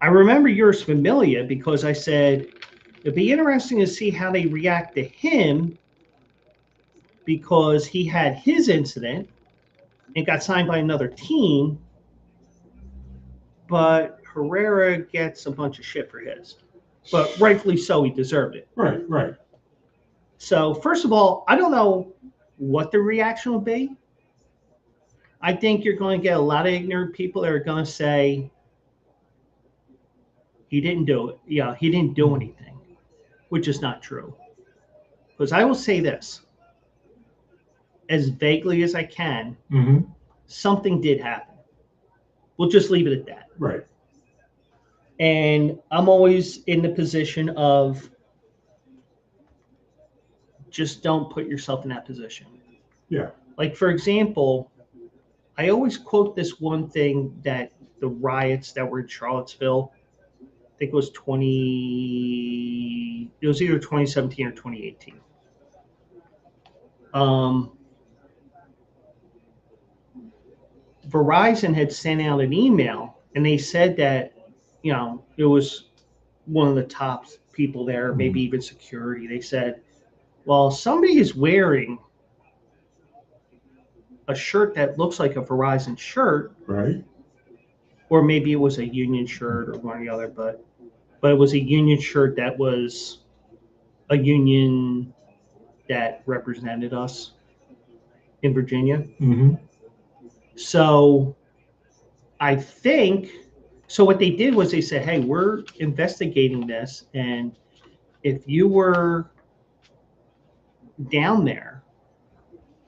I remember yours familiar because I said, it'd be interesting to see how they react to him because he had his incident and got signed by another team, but Herrera gets a bunch of shit for his. But rightfully so, he deserved it. Right, right. So, first of all, I don't know what the reaction will be. I think you're going to get a lot of ignorant people that are going to say, he didn't do it. Yeah, he didn't do anything, which is not true. Because I will say this, as vaguely as I can, something did happen. We'll just leave it at that. Right. And I'm always in the position of just don't put yourself in that position. Yeah. Like, for example, I always quote this one thing that the riots that were in Charlottesville, I think it was either 2017 or 2018. Verizon had sent out an email and they said that, it was one of the top people there, maybe even security. They said, well, somebody is wearing a shirt that looks like a Verizon shirt. Right. Or maybe it was a union shirt or one or the other, but it was a union shirt that was a union that represented us in Virginia. So I think, so what they did was they said, hey, we're investigating this. And if you were down there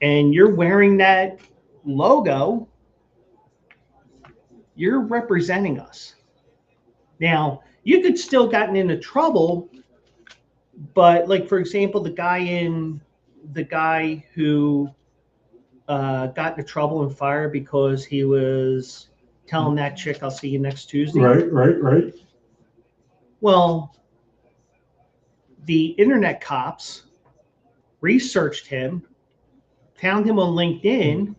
and you're wearing that logo, you're representing us. Now, you could still gotten into trouble, but like, for example, the guy who got into trouble and fired because he was telling that chick, I'll see you next Tuesday. Right. Well, the internet cops researched him, found him on LinkedIn,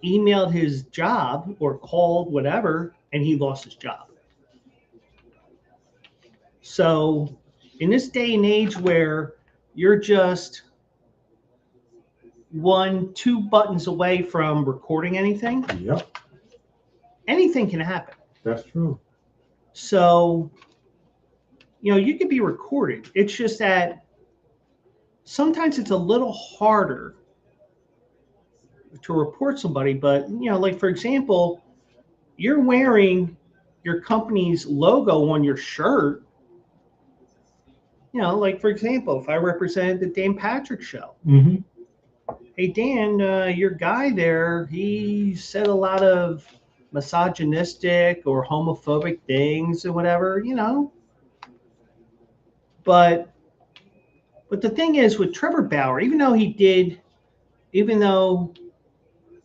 emailed his job or called whatever, and he lost his job. So in this day and age where you're just 1-2 buttons away from recording anything, Yep. Anything can happen. That's true. So, you could be recorded. It's just that sometimes it's a little harder to report somebody. But, like, for example, you're wearing your company's logo on your shirt. Like, for example, if I represented the Dan Patrick Show. Hey, Dan, your guy there, he said a lot of misogynistic or homophobic things or whatever, But the thing is with Trevor Bauer, even though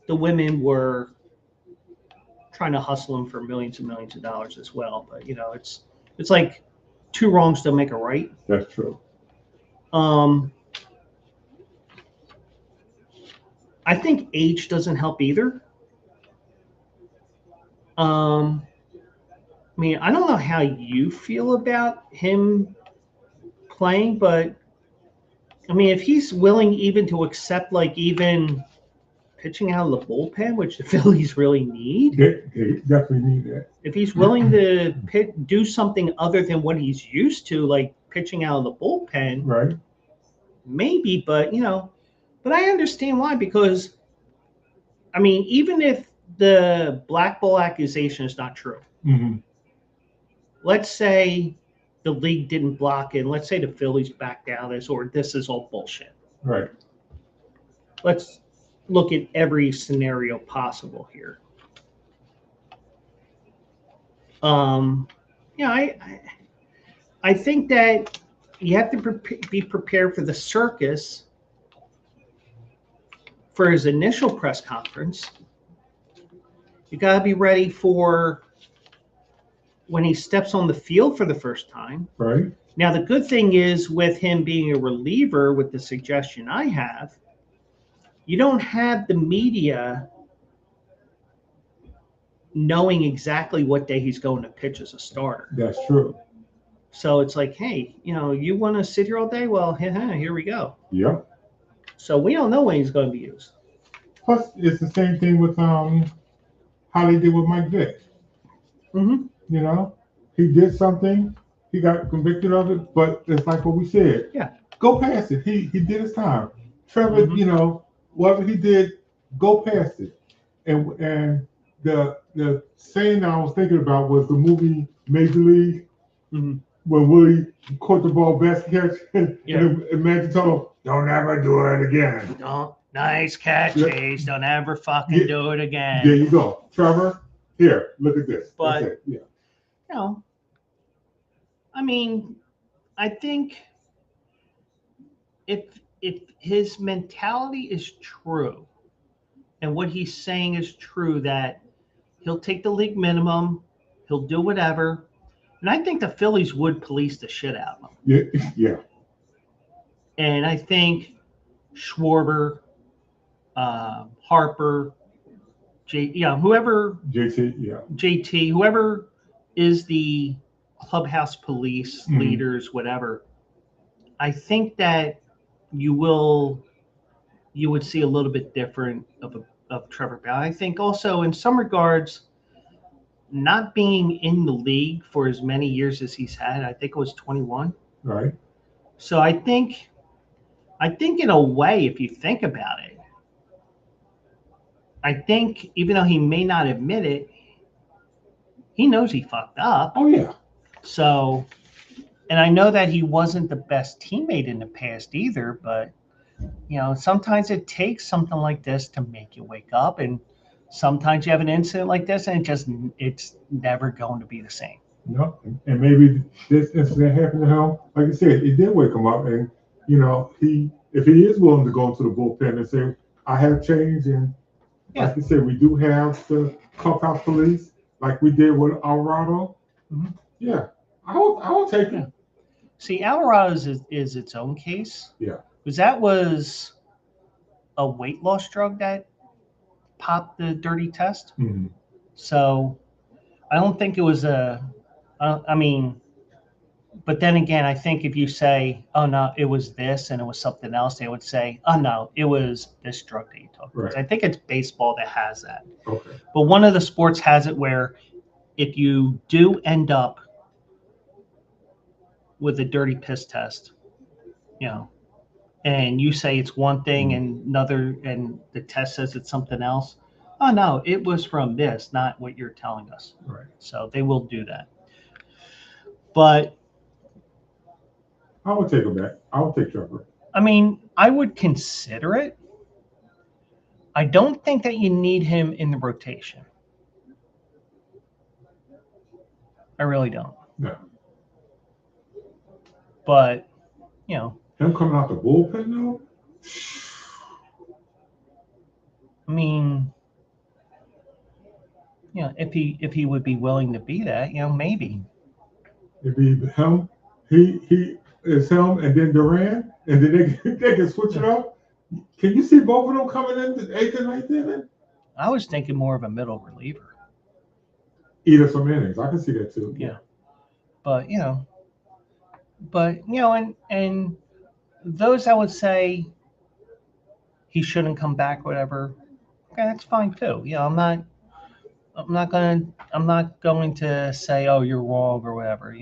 the women were trying to hustle him for millions and millions of dollars as well, but it's like two wrongs don't make a right. That's true. I think age doesn't help either. I don't know how you feel about him playing, but if he's willing even to accept, like, even pitching out of the bullpen, which the Phillies really need. They definitely need that. If he's willing to do something other than what he's used to, like pitching out of the bullpen, right? Maybe, but but I understand why, because even if the black ball accusation is not true, let's say the league didn't block it, and let's say the Phillies backed out of this, or this is all bullshit. Right. Let's look at every scenario possible here. I think that you have to be prepared for the circus for his initial press conference. You got to be ready for when he steps on the field for the first time. Right. Now, the good thing is with him being a reliever, with the suggestion I have, you don't have the media knowing exactly what day he's going to pitch as a starter. That's true. So it's like, hey, you want to sit here all day? Well, here we go. Yep. So we don't know when he's going to be used. Plus, it's the same thing with how they did with Mike Vick. Mm-hmm. You know, he did something, he got convicted of it, but it's like what we said. Yeah. Go past it. He did his time. Trevor, whatever he did, go past it. And the saying that I was thinking about was the movie Major League, Mm-hmm. when Willie caught the ball best catch, and Magic told him, "Don't ever do it again." Don't. Nice catch, Chase. Don't ever fucking do it again. There you go, Trevor. Here, look at this. But that's it. Yeah. I mean, I think if his mentality is true, and what he's saying is true, that he'll take the league minimum, he'll do whatever, and I think the Phillies would police the shit out of him. Yeah. And I think Schwarber, Harper, whoever, JT, whoever is the clubhouse police leaders, whatever, I think that you would see a little bit different of Trevor Bauer. I think also in some regards, not being in the league for as many years as he's had, I think it was 21. Right. So I think in a way, if you think about it, I think even though he may not admit it, he knows he fucked up. Oh yeah. So, and I know that he wasn't the best teammate in the past either, but sometimes it takes something like this to make you wake up, and sometimes you have an incident like this and it's never going to be the same. No, and maybe this incident happened to him. Like I said, it did wake him up, and if he is willing to go into the bullpen and say, "I have changed," and like you said, we do have the clubhouse police, like we did with Alvarado. Mm-hmm. Yeah, I will take it. See, Alvarado's is its own case. Yeah, because that was a weight loss drug that popped the dirty test. Mm-hmm. So I don't think it was but then again, I think if you say, "Oh no, it was this and it was something else," they would say, "Oh no, it was this drug that you took." Right. I think it's baseball that has that. Okay. But one of the sports has it where if you do end up with a dirty piss test, and you say it's one thing and the test says it's something else. Oh no, it was from this, not what you're telling us. Right. So they will do that. But I would take him back. I would take Trevor. I mean, I would consider it. I don't think that you need him in the rotation. I really don't. No. But, him coming out the bullpen though? I mean, if he would be willing to be that, maybe. It'd be him. He is him, and then Duran, and then they can switch it up. Can you see both of them coming in the 8th and 9th inning? I was thinking more of a middle reliever. Either some innings, I can see that too. Yeah, but and those I would say he shouldn't come back, whatever. Okay, that's fine too. I'm not going to say, "Oh, you're wrong" or whatever,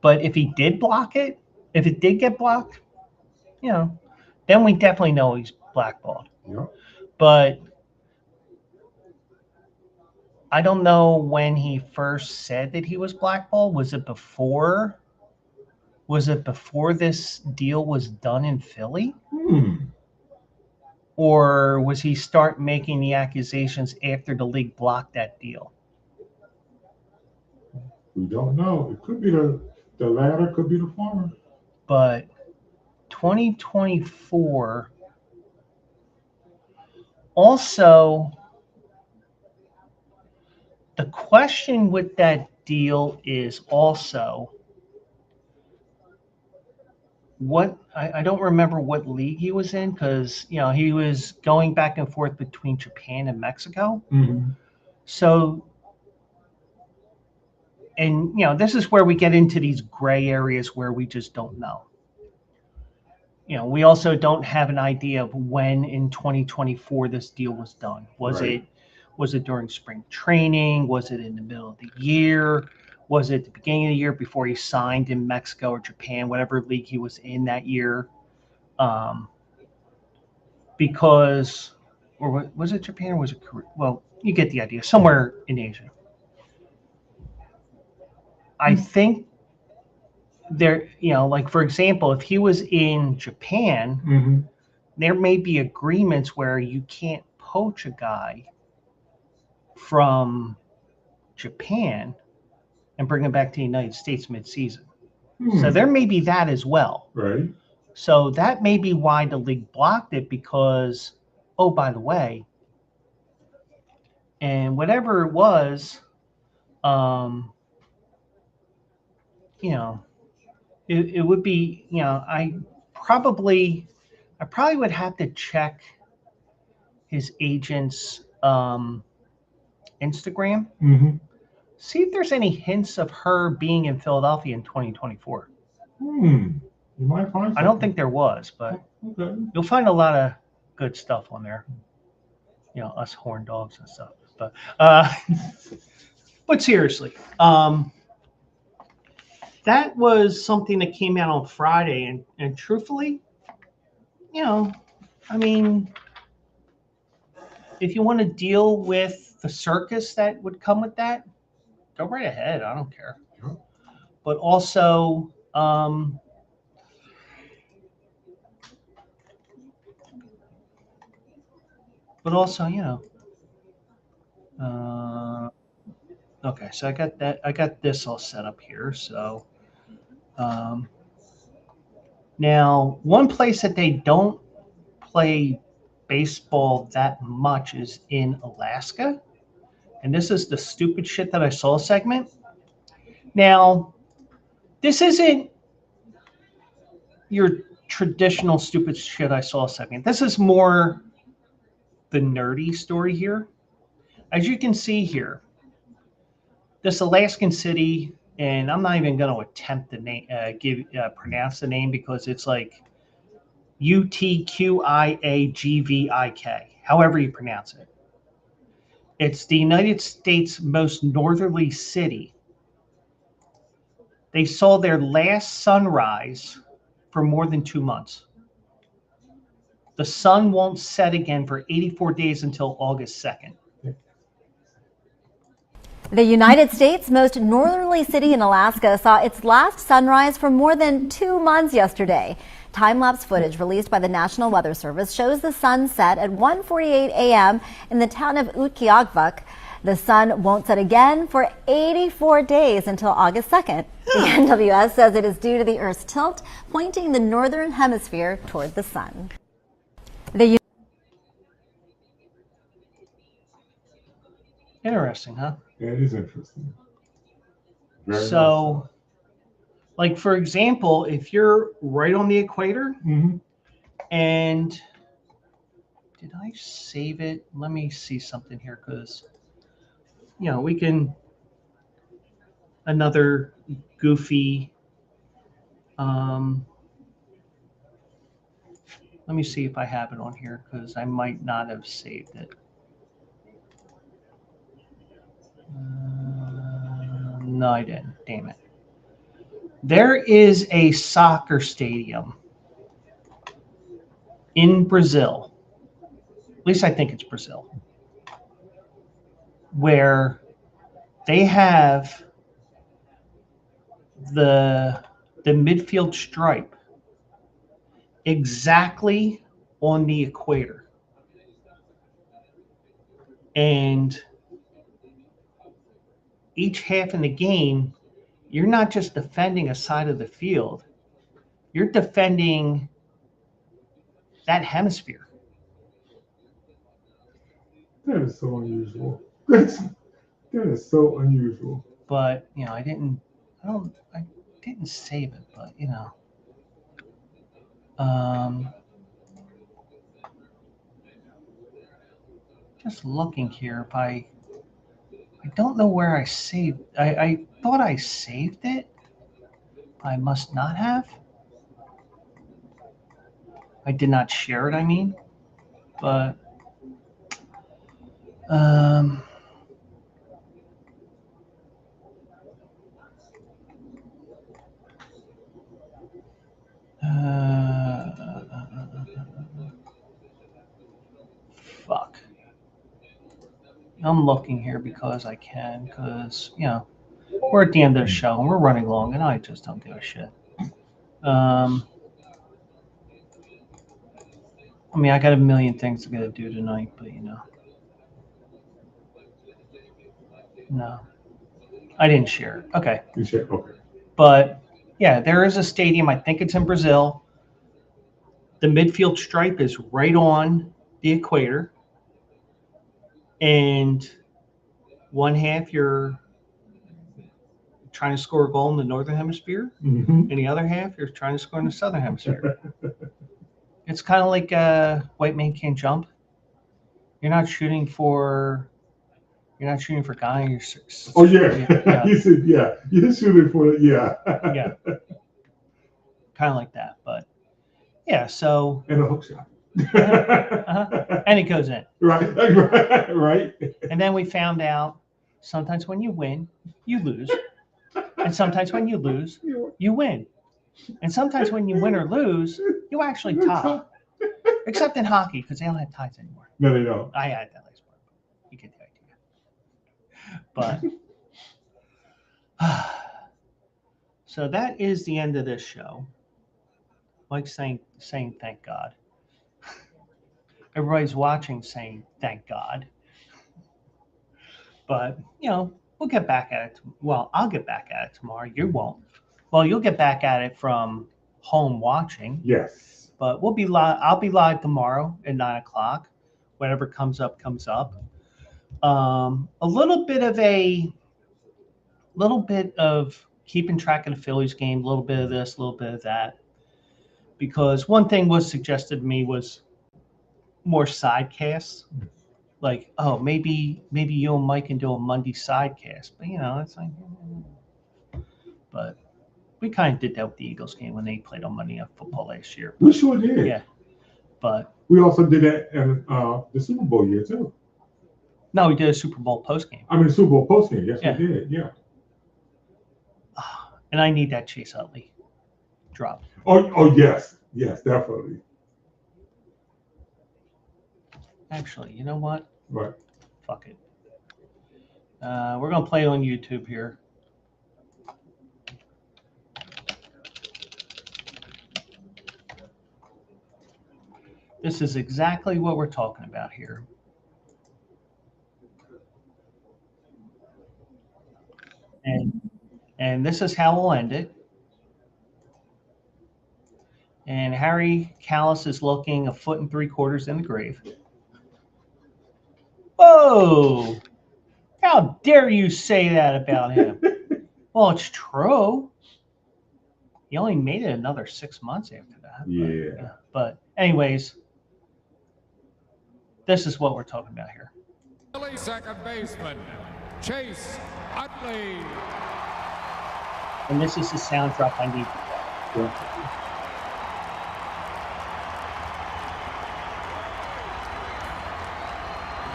but if he did block it, if it did get blocked, then we definitely know he's blackballed. Yeah. But I don't know when he first said that he was blackballed. Was it before this deal was done in Philly? Or was he start making the accusations after the league blocked that deal? We don't know. It could be the latter, could be the former. But 2024 also, the question with that deal is also what I don't remember what league he was in, because he was going back and forth between Japan and Mexico. Mm-hmm. So, and this is where we get into these gray areas where we just don't know. We also don't have an idea of when in 2024 this deal was done. Was it during spring training? Was it in the middle of the year? Was it the beginning of the year before he signed in Mexico or Japan, whatever league he was in that year? Because, or was it Japan or was it Korea? Well, you get the idea. Somewhere in Asia. I think there, like for example, if he was in Japan, Mm-hmm. there may be agreements where you can't poach a guy from Japan and bring him back to the United States mid-season. So there may be that as well. Right. So that may be why the league blocked it, because, oh, by the way, and whatever it was, it would be, I probably would have to check his agent's Instagram. Mm-hmm. See if there's any hints of her being in Philadelphia in 2024. You might find something. I don't think there was, but Okay. you'll find a lot of good stuff on there. Us horn dogs and stuff. But seriously, that was something that came out on Friday, and truthfully, I mean, if you want to deal with the circus that would come with that, go right ahead. I don't care. Sure. But also, okay, so I got that. I got this all set up here. So now, one place that they don't play baseball that much is in Alaska. And this is the stupid shit that I saw segment. Now, this isn't your traditional stupid shit I saw segment. This is more the nerdy story here. As you can see here, this Alaskan city, and I'm not even going to attempt to pronounce the name, because it's like Utqiagvik, however you pronounce it. It's the United States' most northerly city. They saw their last sunrise for more than 2 months. The sun won't set again for 84 days until August 2nd. The United States' most northerly city in Alaska saw its last sunrise for more than 2 months yesterday. Time-lapse footage released by the National Weather Service shows the sun set at 1:48 a.m. in the town of Utqiagvik. The sun won't set again for 84 days until August 2nd. The NWS says it is due to the Earth's tilt, pointing the northern hemisphere toward the sun. Interesting, huh? Yeah, it is interesting. So, like, for example, if you're right on the equator, Mm-hmm. and did I save it? Let me see something here, because, we can, another goofy, let me see if I have it on here, because I might not have saved it. No, I didn't. Damn it. There is a soccer stadium in Brazil, at least I think it's Brazil, where they have the midfield stripe exactly on the equator. And each half in the game, you're not just defending a side of the field, you're defending that hemisphere. That is so unusual. That is so unusual. but I didn't save it, but just looking here. If I don't know where I saved. I thought I saved it. I must not have. I did not share it. I mean, but fuck. I'm looking here because I can, because we're at the end of the show and we're running long, and I just don't give a shit. I mean, I got a million things I got to do tonight, but no, I didn't share it. Okay. You said okay. But yeah, there is a stadium. I think it's in Brazil. The midfield stripe is right on the equator, and one half you're trying to score a goal in the northern hemisphere, and the other half you're trying to score in the southern hemisphere. It's kind of like White Man Can't Jump. You're not shooting for Ghana. You're Oh yeah. You said you're shooting for it. Yeah. Yeah. Kind of like that, but yeah. So and a hook shot. And it goes in. Right. And then we found out sometimes when you win, you lose. And sometimes when you lose, you win. And sometimes when you win or lose, you actually tie. Except in hockey, because they don't have ties anymore. No, they don't. I had that last part. You get the idea. But so that is the end of this show. Mike's saying thank God. Everybody's watching saying thank God. But we'll get back at it. Well, I'll get back at it tomorrow. You won't. Well, you'll get back at it from home watching. Yes. But we'll be live. I'll be live tomorrow at 9:00. Whatever comes up, comes up. A little bit of keeping track of the Phillies game. A little bit of this, a little bit of that. Because one thing was suggested to me was more sidecasts. Like, oh, maybe you and Mike can do a Monday sidecast. But it's like, but we kind of did that with the Eagles game when they played on Monday Night Football last year. We sure did. Yeah, but we also did that in the Super Bowl year too. No, we did a Super Bowl post game. I mean, Super Bowl post game. Yes, we did. Yeah. And I need that Chase Utley drop. Oh yes, definitely. Actually, you know what? What? Fuck it. We're gonna play on YouTube here. This is exactly what we're talking about here. And this is how we'll end it. And Harry Callis is looking 1 3/4 in the grave. Whoa! How dare you say that about him? Well, it's true. He only made it another 6 months after that. Yeah. But anyways, this is what we're talking about here. Phillie second baseman, Chase Utley. And this is the sound drop I need.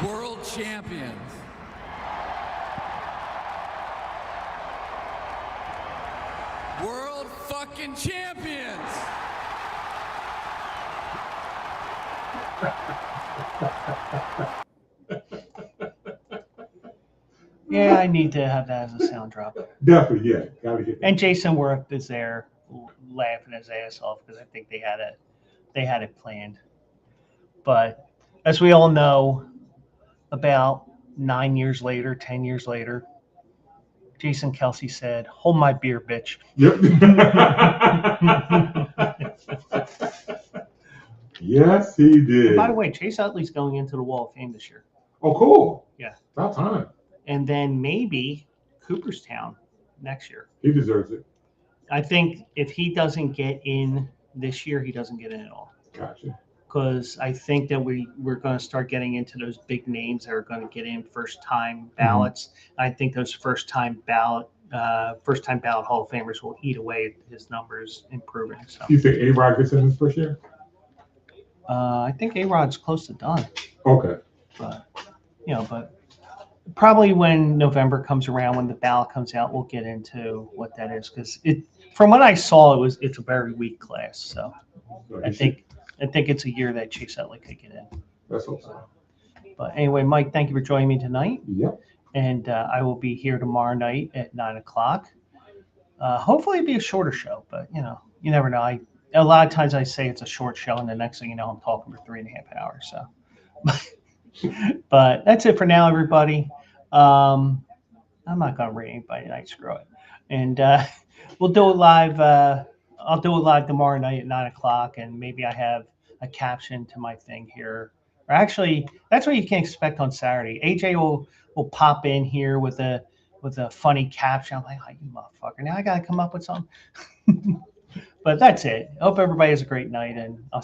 World champions. World fucking champions. Yeah, I need to have that as a sound drop. Definitely, yeah. Gotta get that. And Jason Worth is there laughing his ass off because I think they had it planned. But as we all know, about 9 years later, 10 years later, Jason Kelsey said, "Hold my beer, bitch." Yep. Yes, he did. And by the way, Chase Utley's going into the Wall of Fame this year. Oh, cool. Yeah. About time. And then maybe Cooperstown next year. He deserves it. I think if he doesn't get in this year, he doesn't get in at all. Gotcha. Because I think that we're going to start getting into those big names that are going to get in first-time ballots. I think those first-time ballot Hall of Famers will eat away at his numbers improving. So You think A-Rod gets in his first year? I think A-Rod's close to done. Okay. But probably when November comes around, when the ballot comes out, we'll get into what that is. Because from what I saw, it's a very weak class. So I think it's a year that Chase Utley could get in. That's okay. But anyway, Mike, thank you for joining me tonight. Yep. And I will be here tomorrow night at 9:00. Hopefully it'll be a shorter show, but you never know. A lot of times I say it's a short show, and the next thing you know, I'm talking for 3.5 hours. So, but that's it for now, everybody. I'm not gonna read anybody tonight. Screw it. And we'll do it live. I'll do it live tomorrow night at 9:00, and maybe I have a caption to my thing here. Or actually, that's what you can expect on Saturday. AJ will pop in here with a funny caption. I'm like, oh, you motherfucker! Now I gotta come up with something. But that's it. I hope everybody has a great night, and I'll see